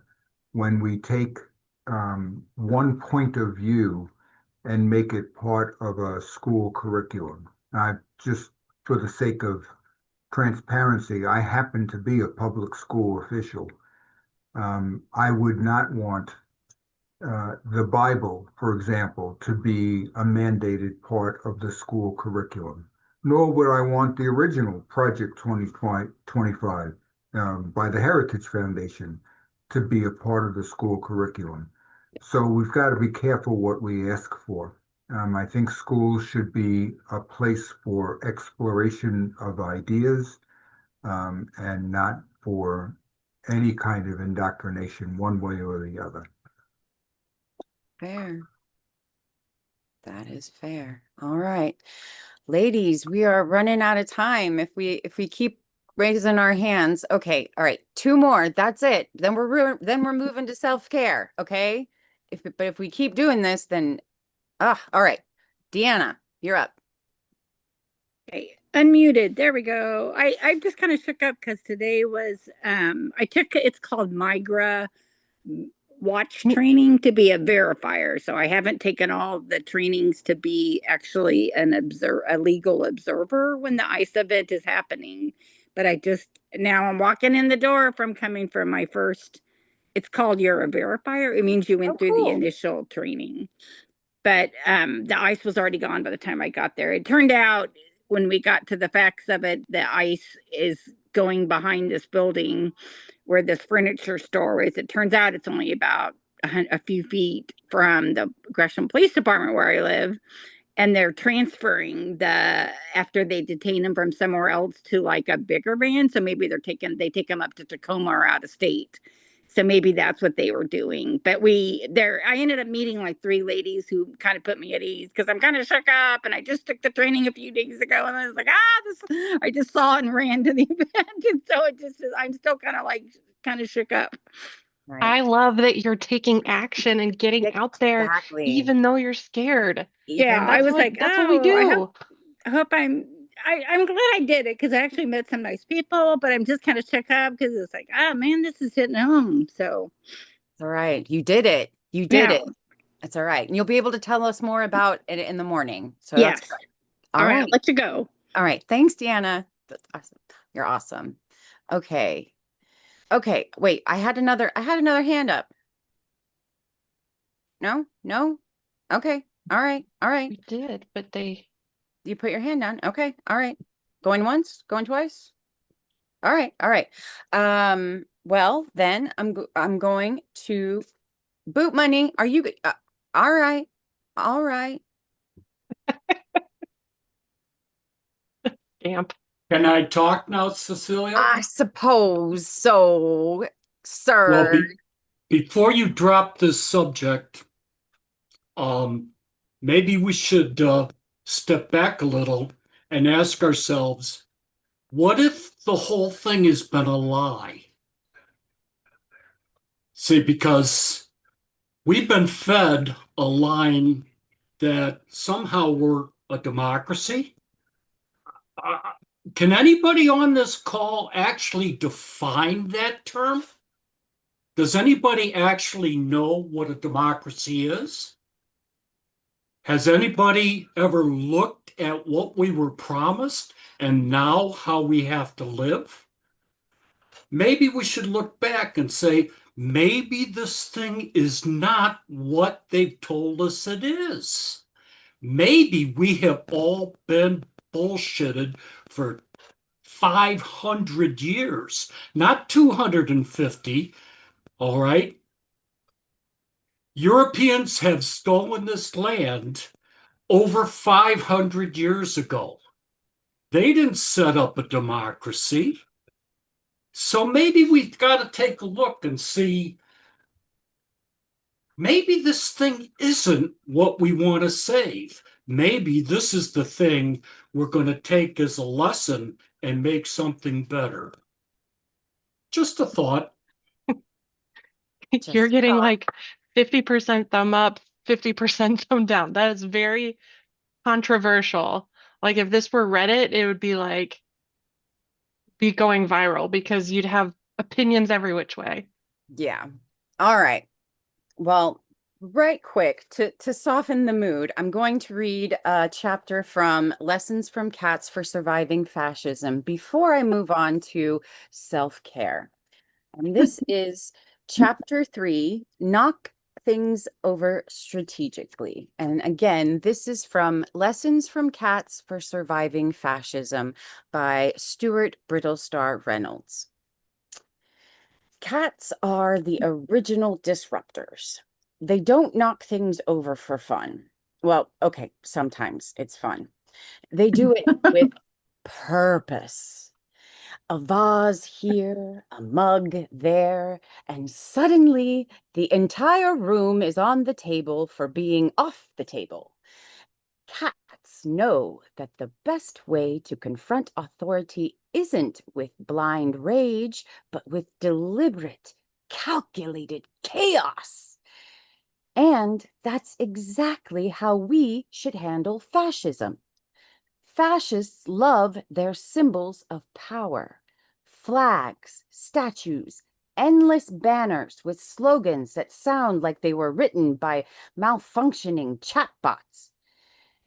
when we take one point of view and make it part of a school curriculum. Just for the sake of transparency, I happen to be a public school official. I would not want the Bible, for example, to be a mandated part of the school curriculum, nor would I want the original Project 2025 by the Heritage Foundation to be a part of the school curriculum. So we've got to be careful what we ask for. I think schools should be a place for exploration of ideas and not for any kind of indoctrination one way or the other. Fair. That is fair. All right. Ladies, we are running out of time if we keep raising our hands. Okay. All right. Two more. That's it. Then we're moving to self-care, okay? But if we keep doing this, then all right. Deanna, you're up. Okay, unmuted. There we go. I just kind of shook up because today was it's called Migra watch training to be a verifier. So I haven't taken all the trainings to be actually a legal observer when the ICE event is happening. But now I'm walking in the door from coming from my first. It's called you're a verifier. It means you went through the initial training. But the ICE was already gone by the time I got there. It turned out when we got to the facts of it, the ICE is going behind this building where this furniture store is. It turns out it's only about a few feet from the Gresham Police Department where I live. And they're transferring after they detain them from somewhere else to like a bigger van. So maybe they take them up to Tacoma or out of state. So maybe that's what they were doing. But I ended up meeting like three ladies who kind of put me at ease because I'm kind of shook up and I just took the training a few days ago and I was like, I just saw it and ran to the event. And so I'm still kind of shook up. Right. I love that you're taking action and getting out there, even though you're scared. Yeah, I was like, that's what we do. I hope I'm glad I did it because I actually met some nice people, but I'm just kind of shook up because it's like, oh man, this is hitting home. So it's all right. You did it. You did it. That's all right. And you'll be able to tell us more about it in the morning. So yes. That's good. All right, I'll let you go. All right. Thanks, Deanna. That's awesome. You're awesome. Okay. Okay. Wait, I had another hand up. No? Okay. All right. We did, but they you put your hand down. Okay. All right. Going once, going twice. All right. All right. Well, then I'm going to boot money. Are you good? All right. All right. Damp. Can I talk now, Cecilia? I suppose so, Well, sir. before you drop this subject, maybe we should step back a little and ask ourselves, what if the whole thing has been a lie? See, because we've been fed a line that somehow we're a democracy. Uh, can anybody on this call actually define that term? Does anybody actually know what a democracy is? Has anybody ever looked at what we were promised and now how we have to live? Maybe we should look back and say, maybe this thing is not what they've told us it is. Maybe we have all been bullshitted for 500 years, not 250. All right. Europeans have stolen this land over 500 years ago. They didn't set up a democracy. So maybe we've got to take a look and see, maybe this thing isn't what we want to save. Maybe this is the thing we're going to take as a lesson and make something better. Just a thought. You're getting like 50% thumb up, 50% thumb down. That is very controversial. Like if this were Reddit, it would be like be going viral because you'd have opinions every which way. Yeah. All right. Well, right quick to soften the mood, I'm going to read a chapter from Lessons from Cats for Surviving Fascism before I move on to self-care. And this is chapter 3, Knock Things Over Strategically. And again, this is from Lessons from Cats for Surviving Fascism by Stuart Brittlestar Reynolds. Cats are the original disruptors. They don't knock things over for fun. Well, okay, sometimes it's fun. They do it with purpose. A vase here, a mug there, and suddenly the entire room is on the table for being off the table. Cats know that the best way to confront authority isn't with blind rage, but with deliberate, calculated chaos. And that's exactly how we should handle fascism. Fascists love their symbols of power, flags, statues, endless banners with slogans that sound like they were written by malfunctioning chatbots.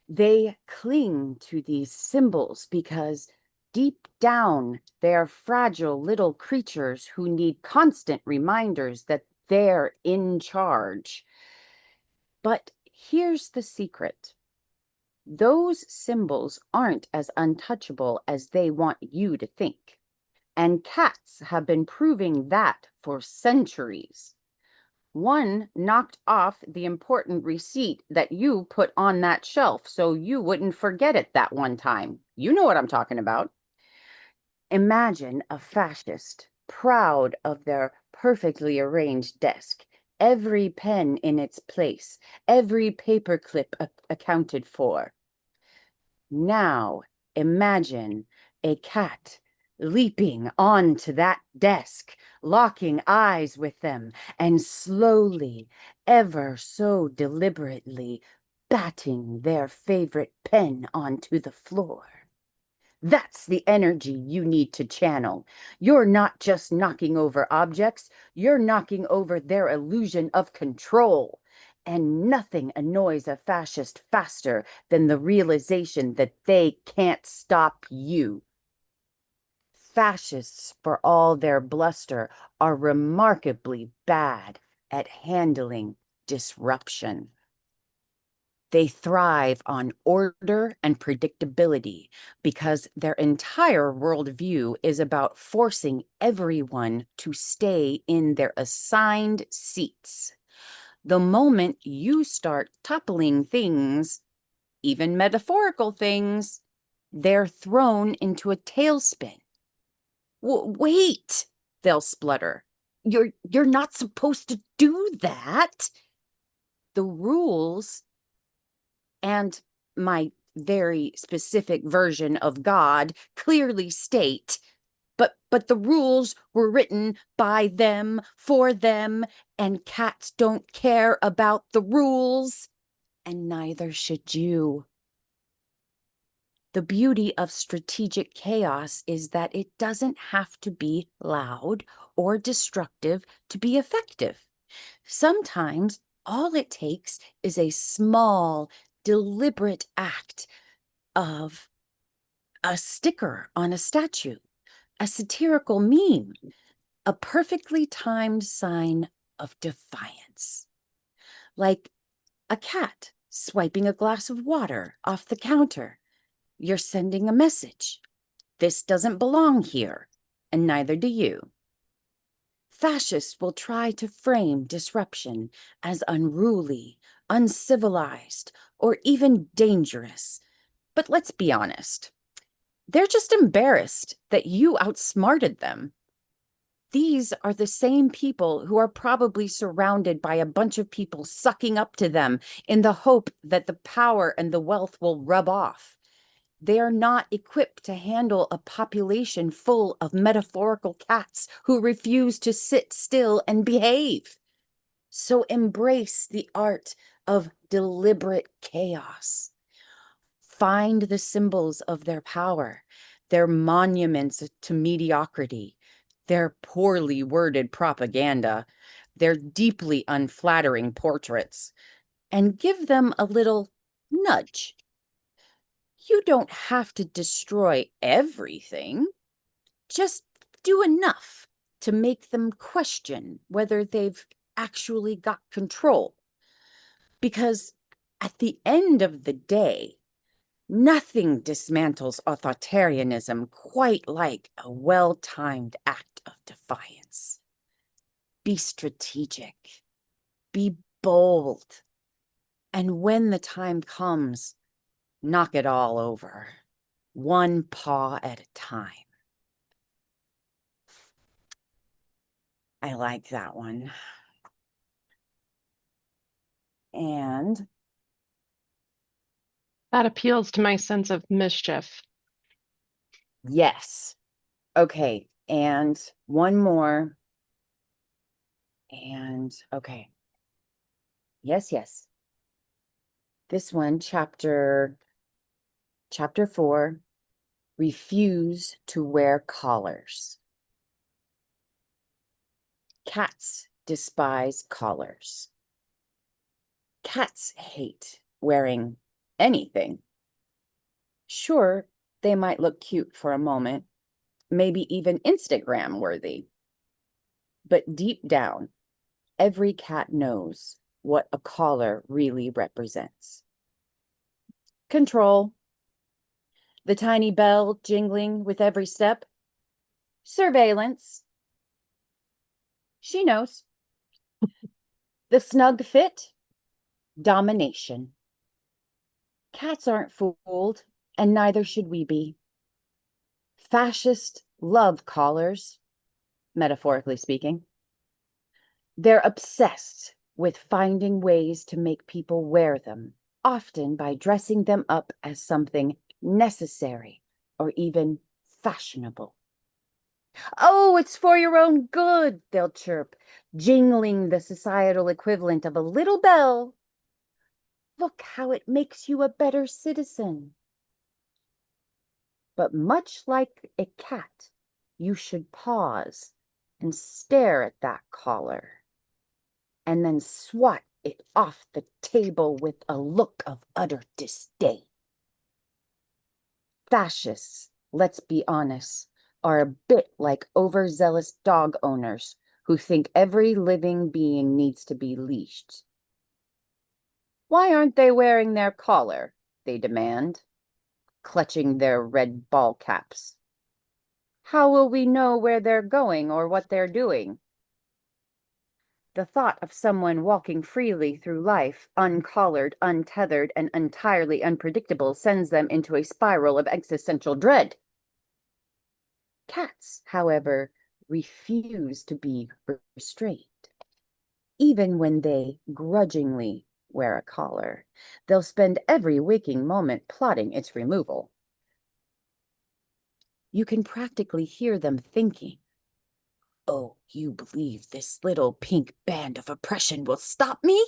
They cling to these symbols because deep down, they're fragile little creatures who need constant reminders that they're in charge. But here's the secret. Those symbols aren't as untouchable as they want you to think. And cats have been proving that for centuries. One knocked off the important receipt that you put on that shelf so you wouldn't forget it that one time. You know what I'm talking about. Imagine a fascist proud of their perfectly arranged desk, every pen in its place, every paperclip accounted for. Now imagine a cat leaping onto that desk, locking eyes with them, and slowly, ever so deliberately, batting their favorite pen onto the floor. That's the energy you need to channel. You're not just knocking over objects, you're knocking over their illusion of control. And nothing annoys a fascist faster than the realization that they can't stop you. Fascists, for all their bluster, are remarkably bad at handling disruption. They thrive on order and predictability because their entire worldview is about forcing everyone to stay in their assigned seats. The moment you start toppling things, even metaphorical things, they're thrown into a tailspin. Wait, they'll splutter. You're not supposed to do that. The rules and my very specific version of God clearly state, but the rules were written by them, for them, and cats don't care about the rules, and neither should you. The beauty of strategic chaos is that it doesn't have to be loud or destructive to be effective. Sometimes all it takes is a small, deliberate act of a sticker on a statue, a satirical meme, a perfectly timed sign of defiance. Like a cat swiping a glass of water off the counter. You're sending a message. This doesn't belong here, and neither do you. Fascists will try to frame disruption as unruly, uncivilized, or even dangerous. But let's be honest. They're just embarrassed that you outsmarted them. These are the same people who are probably surrounded by a bunch of people sucking up to them in the hope that the power and the wealth will rub off. They are not equipped to handle a population full of metaphorical cats who refuse to sit still and behave. So embrace the art of deliberate chaos. Find the symbols of their power, their monuments to mediocrity, their poorly worded propaganda, their deeply unflattering portraits, and give them a little nudge. You don't have to destroy everything. Just do enough to make them question whether they've actually got control. Because at the end of the day, nothing dismantles authoritarianism quite like a well-timed act of defiance. Be strategic. Be bold. And when the time comes, knock it all over, one paw at a time. I like that one. And That appeals to my sense of mischief. yes. Okay, and one more. And okay. Yes. This one, chapter 4, refuse to wear collars. Cats despise collars. Cats hate wearing anything. Sure, they might look cute for a moment, maybe even Instagram worthy. But deep down, every cat knows what a collar really represents. Control. The tiny bell jingling with every step. Surveillance. She knows. The snug fit. Domination. Cats aren't fooled, and neither should we be. Fascists love collars, metaphorically speaking. They're obsessed with finding ways to make people wear them, often by dressing them up as something necessary or even fashionable. Oh, it's for your own good, they'll chirp, jingling the societal equivalent of a little bell. Look how it makes you a better citizen. But much like a cat, you should pause and stare at that collar, and then swat it off the table with a look of utter disdain. Fascists, let's be honest, are a bit like overzealous dog owners who think every living being needs to be leashed. Why aren't they wearing their collar? They demand, clutching their red ball caps. How will we know where they're going or what they're doing? The thought of someone walking freely through life, uncollared, untethered, and entirely unpredictable sends them into a spiral of existential dread. Cats, however, refuse to be restrained. Even when they grudgingly wear a collar, they'll spend every waking moment plotting its removal. You can practically hear them thinking, "Oh, you believe this little pink band of oppression will stop me?"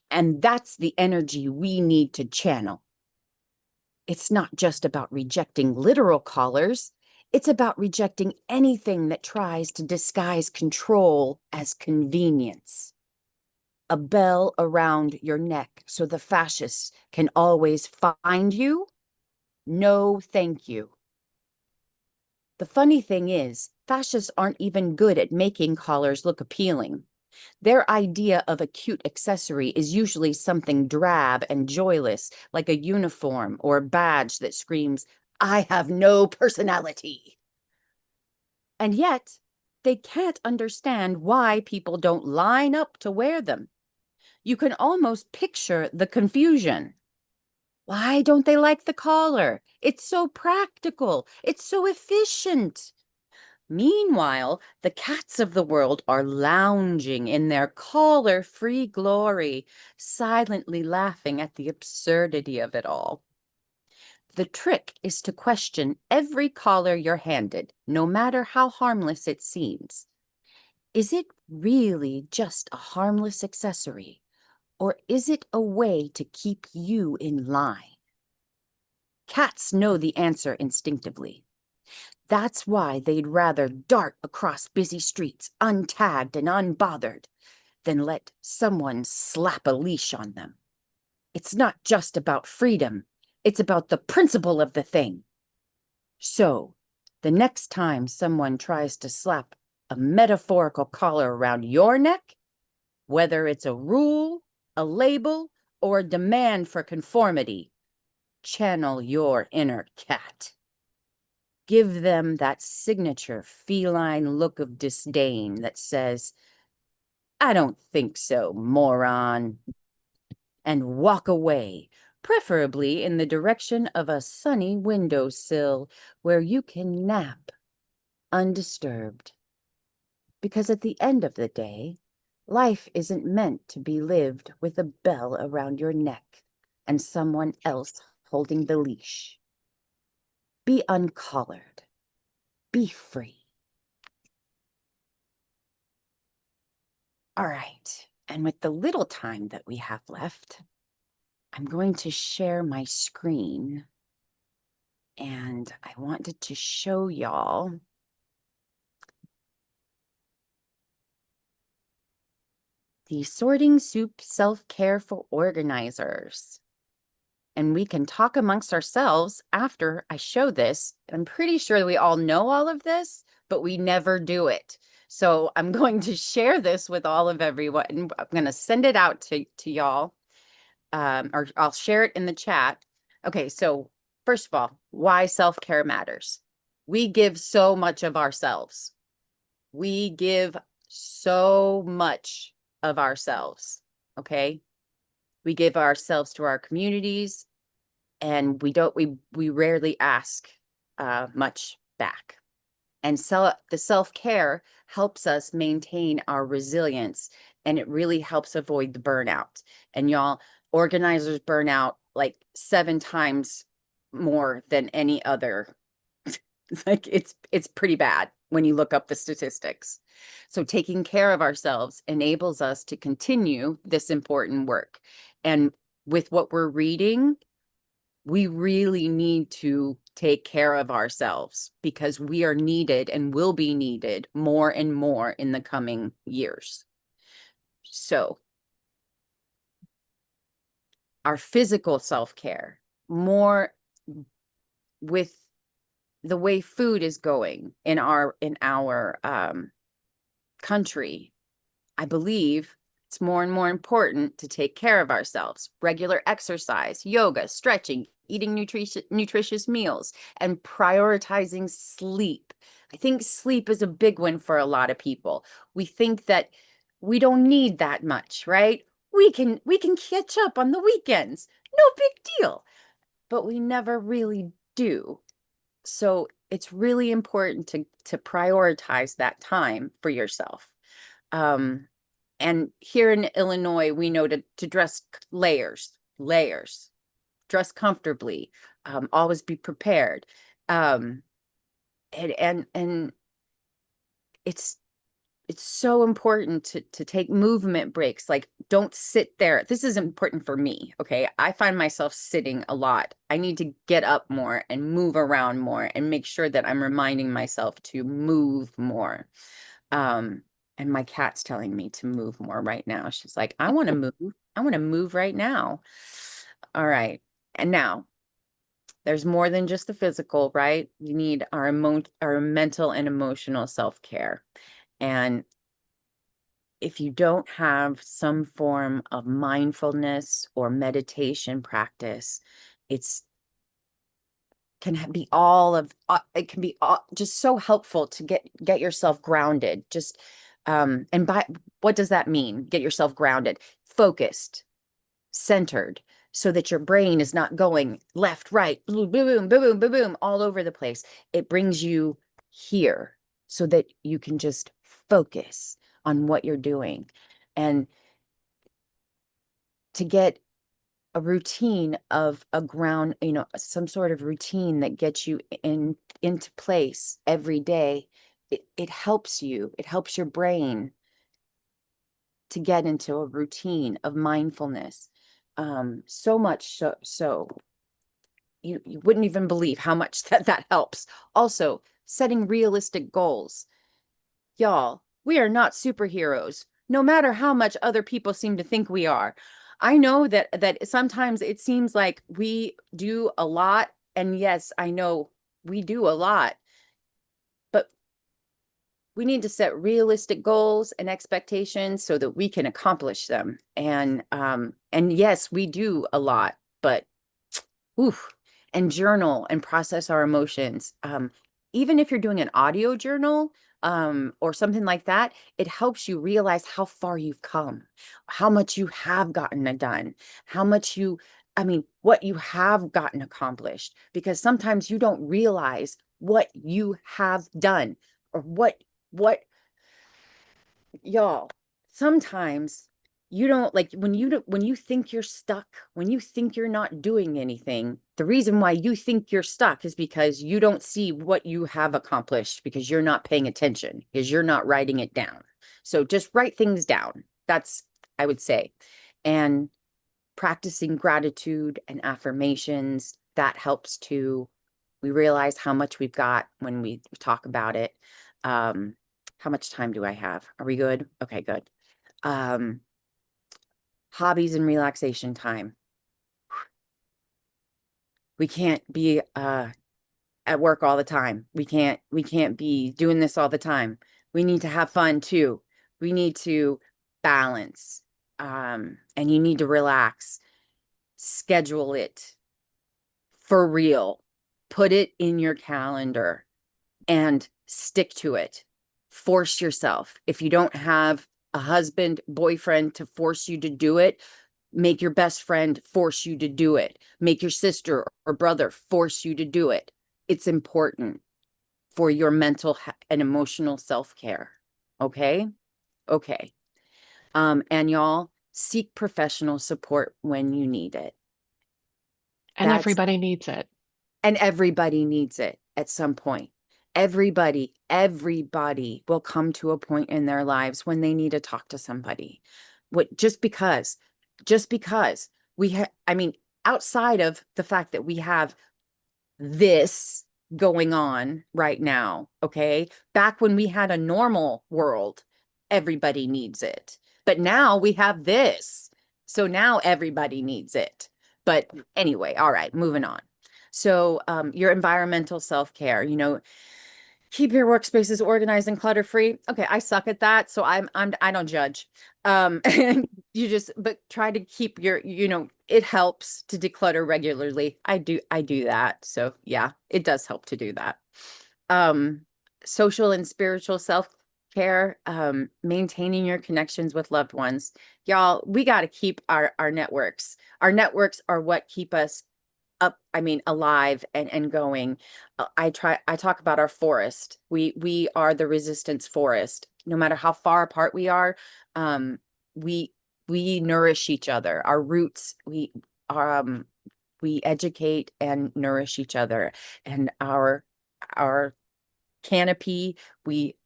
And that's the energy we need to channel. It's not just about rejecting literal collars. It's about rejecting anything that tries to disguise control as convenience. A bell around your neck so the fascists can always find you? No, thank you. The funny thing is, fascists aren't even good at making collars look appealing. Their idea of a cute accessory is usually something drab and joyless, like a uniform or a badge that screams, "I have no personality." And yet, they can't understand why people don't line up to wear them. You can almost picture the confusion. Why don't they like the collar? It's so practical. It's so efficient. Meanwhile, the cats of the world are lounging in their collar-free glory, silently laughing at the absurdity of it all. The trick is to question every collar you're handed, no matter how harmless it seems. Is it really just a harmless accessory, or is it a way to keep you in line? Cats know the answer instinctively. That's why they'd rather dart across busy streets, untagged and unbothered, than let someone slap a leash on them. It's not just about freedom. It's about the principle of the thing. So, the next time someone tries to slap a metaphorical collar around your neck, whether it's a rule, a label, or a demand for conformity, channel your inner cat. Give them that signature feline look of disdain that says, "I don't think so, moron," and walk away, preferably in the direction of a sunny windowsill where you can nap undisturbed. Because at the end of the day, life isn't meant to be lived with a bell around your neck and someone else holding the leash. Be uncollared. Be free. All right, and with the little time that we have left, I'm going to share my screen, and I wanted to show y'all the Sorting Soup Self-Care for Organizers. And we can talk amongst ourselves after I show this. I'm pretty sure we all know all of this, but we never do it. So I'm going to share this with all of everyone. I'm going to send it out to y'all, or I'll share it in the chat. Okay, so first of all, why self-care matters. We give so much of ourselves. We give so much of ourselves, okay? We give ourselves to our communities, and we rarely ask much back. And so the self-care helps us maintain our resilience, and it really helps avoid the burnout. And y'all, organizers burn out like 7 times more than any other. Like it's pretty bad when you look up the statistics. So taking care of ourselves enables us to continue this important work. And with what we're reading, we really need to take care of ourselves because we are needed and will be needed more and more in the coming years. So our physical self-care, more with the way food is going in our country, I believe It's more and more important to take care of ourselves. Regular exercise, yoga, stretching, eating nutritious meals, and prioritizing sleep. I think sleep is a big one for a lot of people. We think that we don't need that much, right? We can catch up on the weekends. No big deal. But we never really do. So it's really important to prioritize that time for yourself. And here in Illinois, we know to dress layers, dress comfortably, always be prepared. And it's so important to take movement breaks. Like, don't sit there. This is important for me. Okay. I find myself sitting a lot. I need to get up more and move around more and make sure that I'm reminding myself to move more. And my cat's telling me to move more right now. She's like, I want to move. I want to move right now. All right. And now there's more than just the physical, right? We need our mental and emotional self-care. And if you don't have some form of mindfulness or meditation practice, it's it can be just so helpful to get yourself grounded. Just and by what does that mean? Get yourself grounded, focused, centered, so that your brain is not going left, right, boom, boom, boom, boom, boom, boom, all over the place. It brings you here so that you can just focus on what you're doing. And to get a routine of a ground, some sort of routine that gets you into place every day, it helps you. It helps your brain to get into a routine of mindfulness. So much so you wouldn't even believe how much that helps. Also, setting realistic goals. Y'all, we are not superheroes, no matter how much other people seem to think we are. I know that sometimes it seems like we do a lot, and yes, I know we do a lot, but we need to set realistic goals and expectations so that we can accomplish them. And yes, we do a lot, but oof, and journal and process our emotions. Even if you're doing an audio journal, or something like that, it helps you realize how far you've come, how much you have gotten done, what you have gotten accomplished, because sometimes you don't realize what you have done or what y'all, sometimes you don't like when you think you're stuck, when you think you're not doing anything, the reason why you think you're stuck is because you don't see what you have accomplished, because you're not paying attention, because you're not writing it down. So just write things down. That's, I would say. And practicing gratitude and affirmations, that helps too. We realize how much we've got when we talk about it. How much time do I have? Are we good? Okay, good. Hobbies and relaxation time. We can't be at work all the time. We can't be doing this all the time. We need to have fun too. We need to balance. And you need to relax. Schedule it for real. Put it in your calendar and stick to it. Force yourself. If you don't have a husband, boyfriend to force you to do it, make your best friend force you to do it. Make your sister or brother force you to do it. It's important for your mental and emotional self-care. Okay? Okay. And y'all, seek professional support when you need it. And everybody needs it. And everybody needs it at some point. Everybody will come to a point in their lives when they need to talk to somebody. Just because outside of the fact that we have this going on right now, okay? Back when we had a normal world, everybody needs it. But now we have this. So now everybody needs it. But anyway, all right, moving on. So your environmental self-care, keep your workspaces organized and clutter free. Okay, I suck at that, so I don't judge. And you just but try to keep your, it helps to declutter regularly. I do that. So yeah, it does help to do that. Um, Social and spiritual self-care, maintaining your connections with loved ones. Y'all, we got to keep our networks. Our networks are what keep us alive and going. I talk about our forest. We are the resistance forest. No matter how far apart we are, um, we we nourish each other. Our roots, we educate and nourish each other, and our canopy, we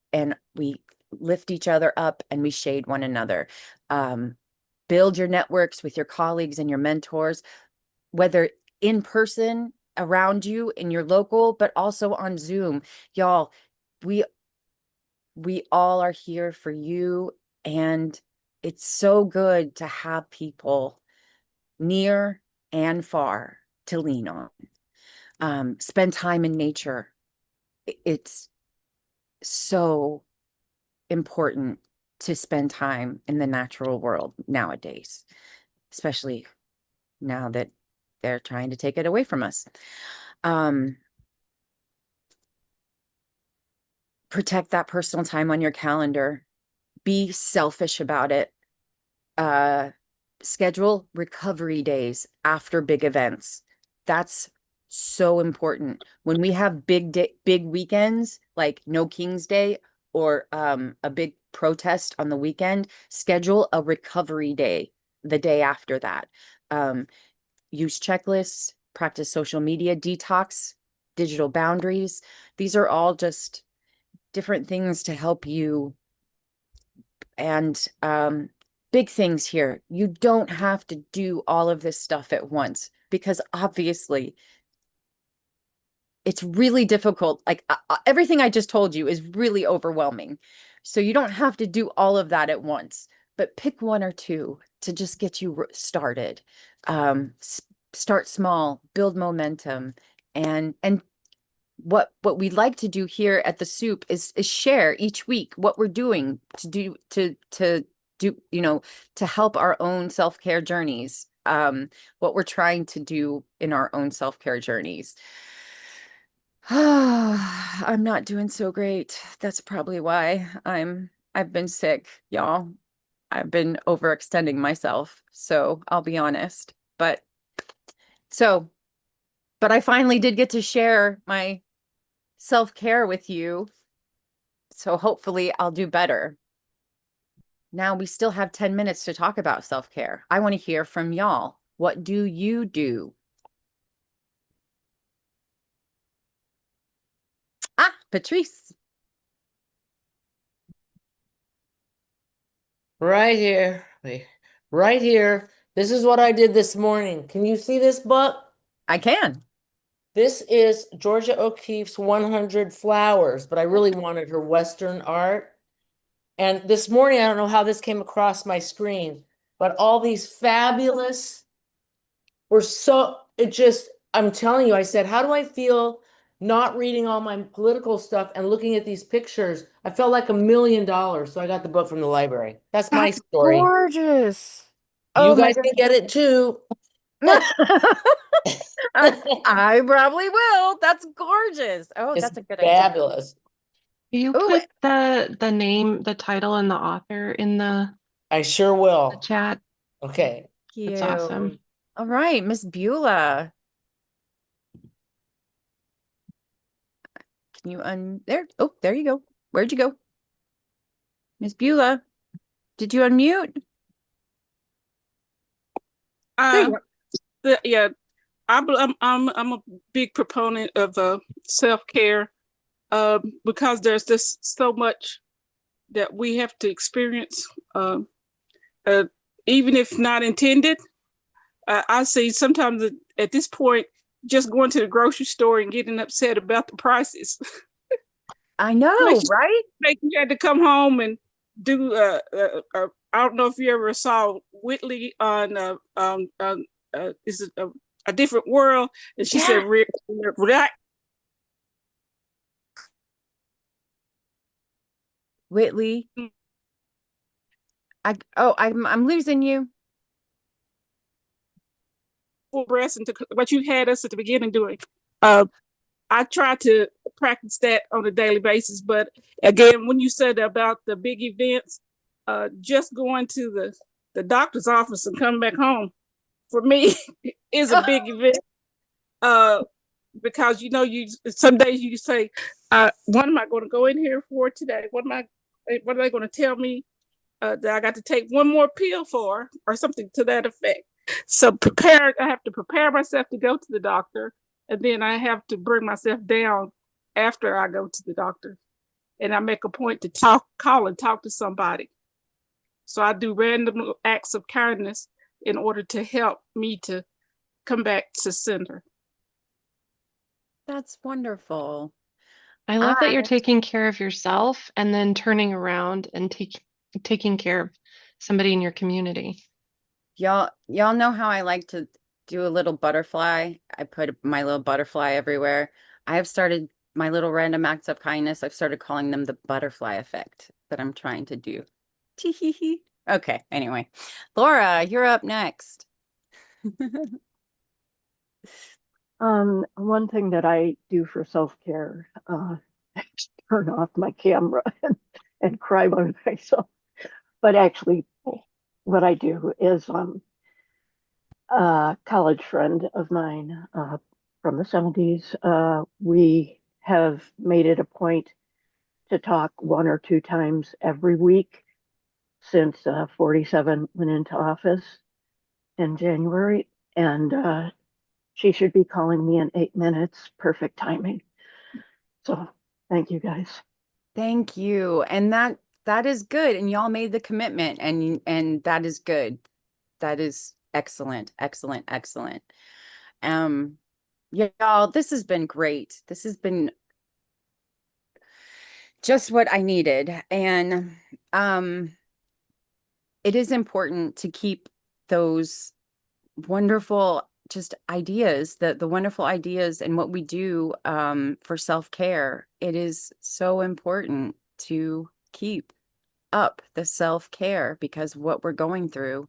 lift each other up and we shade one another. Um, Build your networks with your colleagues and your mentors, whether in person around you in your local, but also on Zoom. Y'all, we we all are here for you, and it's so good to have people near and far to lean on. Spend time in nature. It's so important to spend time in the natural world nowadays, especially now that they're trying to take it away from us. Protect that personal time on your calendar. Be selfish about it. Schedule recovery days after big events. That's so important. When we have big weekends, like No King's Day or a big protest on the weekend, schedule a recovery day the day after that. Use checklists, practice social media detox, digital boundaries. These are all just different things to help you. And big things here. You don't have to do all of this stuff at once, because obviously it's really difficult. Like everything I just told you is really overwhelming. So you don't have to do all of that at once, but pick one or two to just get you started. Start small, build momentum, and what we'd like to do here at the soup is share each week what we're doing to help our own self-care journeys, what we're trying to do in our own self-care journeys. I'm not doing so great. That's probably why I've been sick, y'all. I've been overextending myself, so I'll be honest. But I finally did get to share my self-care with you. So hopefully I'll do better. Now we still have 10 minutes to talk about self-care. I want to hear from y'all. What do you do? Patrice. Right here. Wait. Right here. This is what I did this morning. Can you see this book? I can. This is Georgia O'Keeffe's 100 Flowers, but I really wanted her Western art. And this morning, I don't know how this came across my screen, but all these fabulous I'm telling you, I said, how do I feel not reading all my political stuff and looking at these pictures? I felt like $1 million. So I got the book from the library. That's my That's story. gorgeous. You Oh my guys can get it too. I probably will. That's gorgeous. Oh, It's that's a good idea. fabulous. You Ooh, put the name, the title, and the author in the I sure will. chat. Okay. That's awesome. All right, Miss Beulah. Can you there? Oh, there you go. Where'd you go? Miss Beulah, did you unmute? There you are. Yeah, I'm a big proponent of self-care because there's just so much that we have to experience, uh, even if not intended. I see sometimes at this point, just going to the grocery store and getting upset about the prices. I know, right? Like you had to come home and do. I don't know if you ever saw Whitley on is it a different world? And she said, Whitley. I'm losing you. Full breast into what you had us at the beginning doing. I try to practice that on a daily basis, but again, when you said about the big events, just going to the doctor's office and coming back home for me is a big event. Because you some days you say, what am I going to go in here for today? What are they going to tell me that I got to take one more pill for, or something to that effect? So I have to prepare myself to go to the doctor, and then I have to bring myself down after I go to the doctor, and I make a point to call and talk to somebody. So I do random acts of kindness in order to help me to come back to center. That's wonderful. I love that you're taking care of yourself and then turning around and taking care of somebody in your community. Y'all know how I like to do a little butterfly. I put my little butterfly everywhere. I have started my little random acts of kindness. I've started calling them the butterfly effect that I'm trying to do. Tee-hee-hee. Okay, anyway. Laura, you're up next. One thing that I do for self-care, turn off my camera and cry by myself. But actually, what I do is a college friend of mine from the 70s. We have made it a point to talk 1 or 2 times every week since 47 went into office in January. And she should be calling me in 8 minutes. Perfect timing. So thank you guys. Thank you. And that is good. And y'all made the commitment, and that is good. That is excellent. Excellent. Excellent. Y'all, this has been great. This has been just what I needed. And it is important to keep those wonderful just ideas, the wonderful ideas and what we do for self-care. It is so important to keep up the self-care because what we're going through.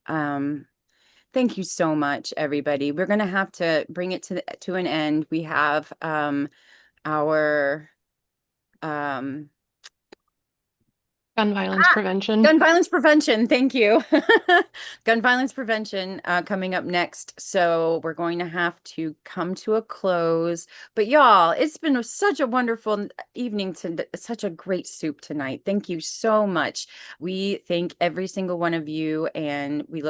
Thank you so much, everybody. We're going to have to bring it to an end. We have our Gun violence prevention. Gun violence prevention. Thank you. Gun violence prevention coming up next. So we're going to have to come to a close. But y'all, it's been such a wonderful evening, such a great soup tonight. Thank you so much. We thank every single one of you, and we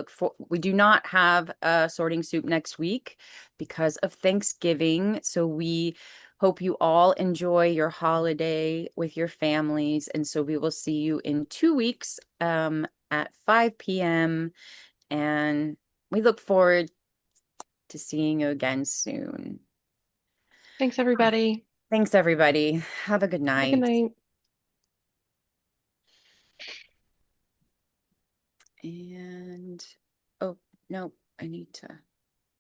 do not have a sorting soup next week because of Thanksgiving. So we hope you all enjoy your holiday with your families. And so we will see you in 2 weeks at 5 p.m. And we look forward to seeing you again soon. Thanks, everybody. Thanks, everybody. Have a good night. Good night. And, oh, no, I need to.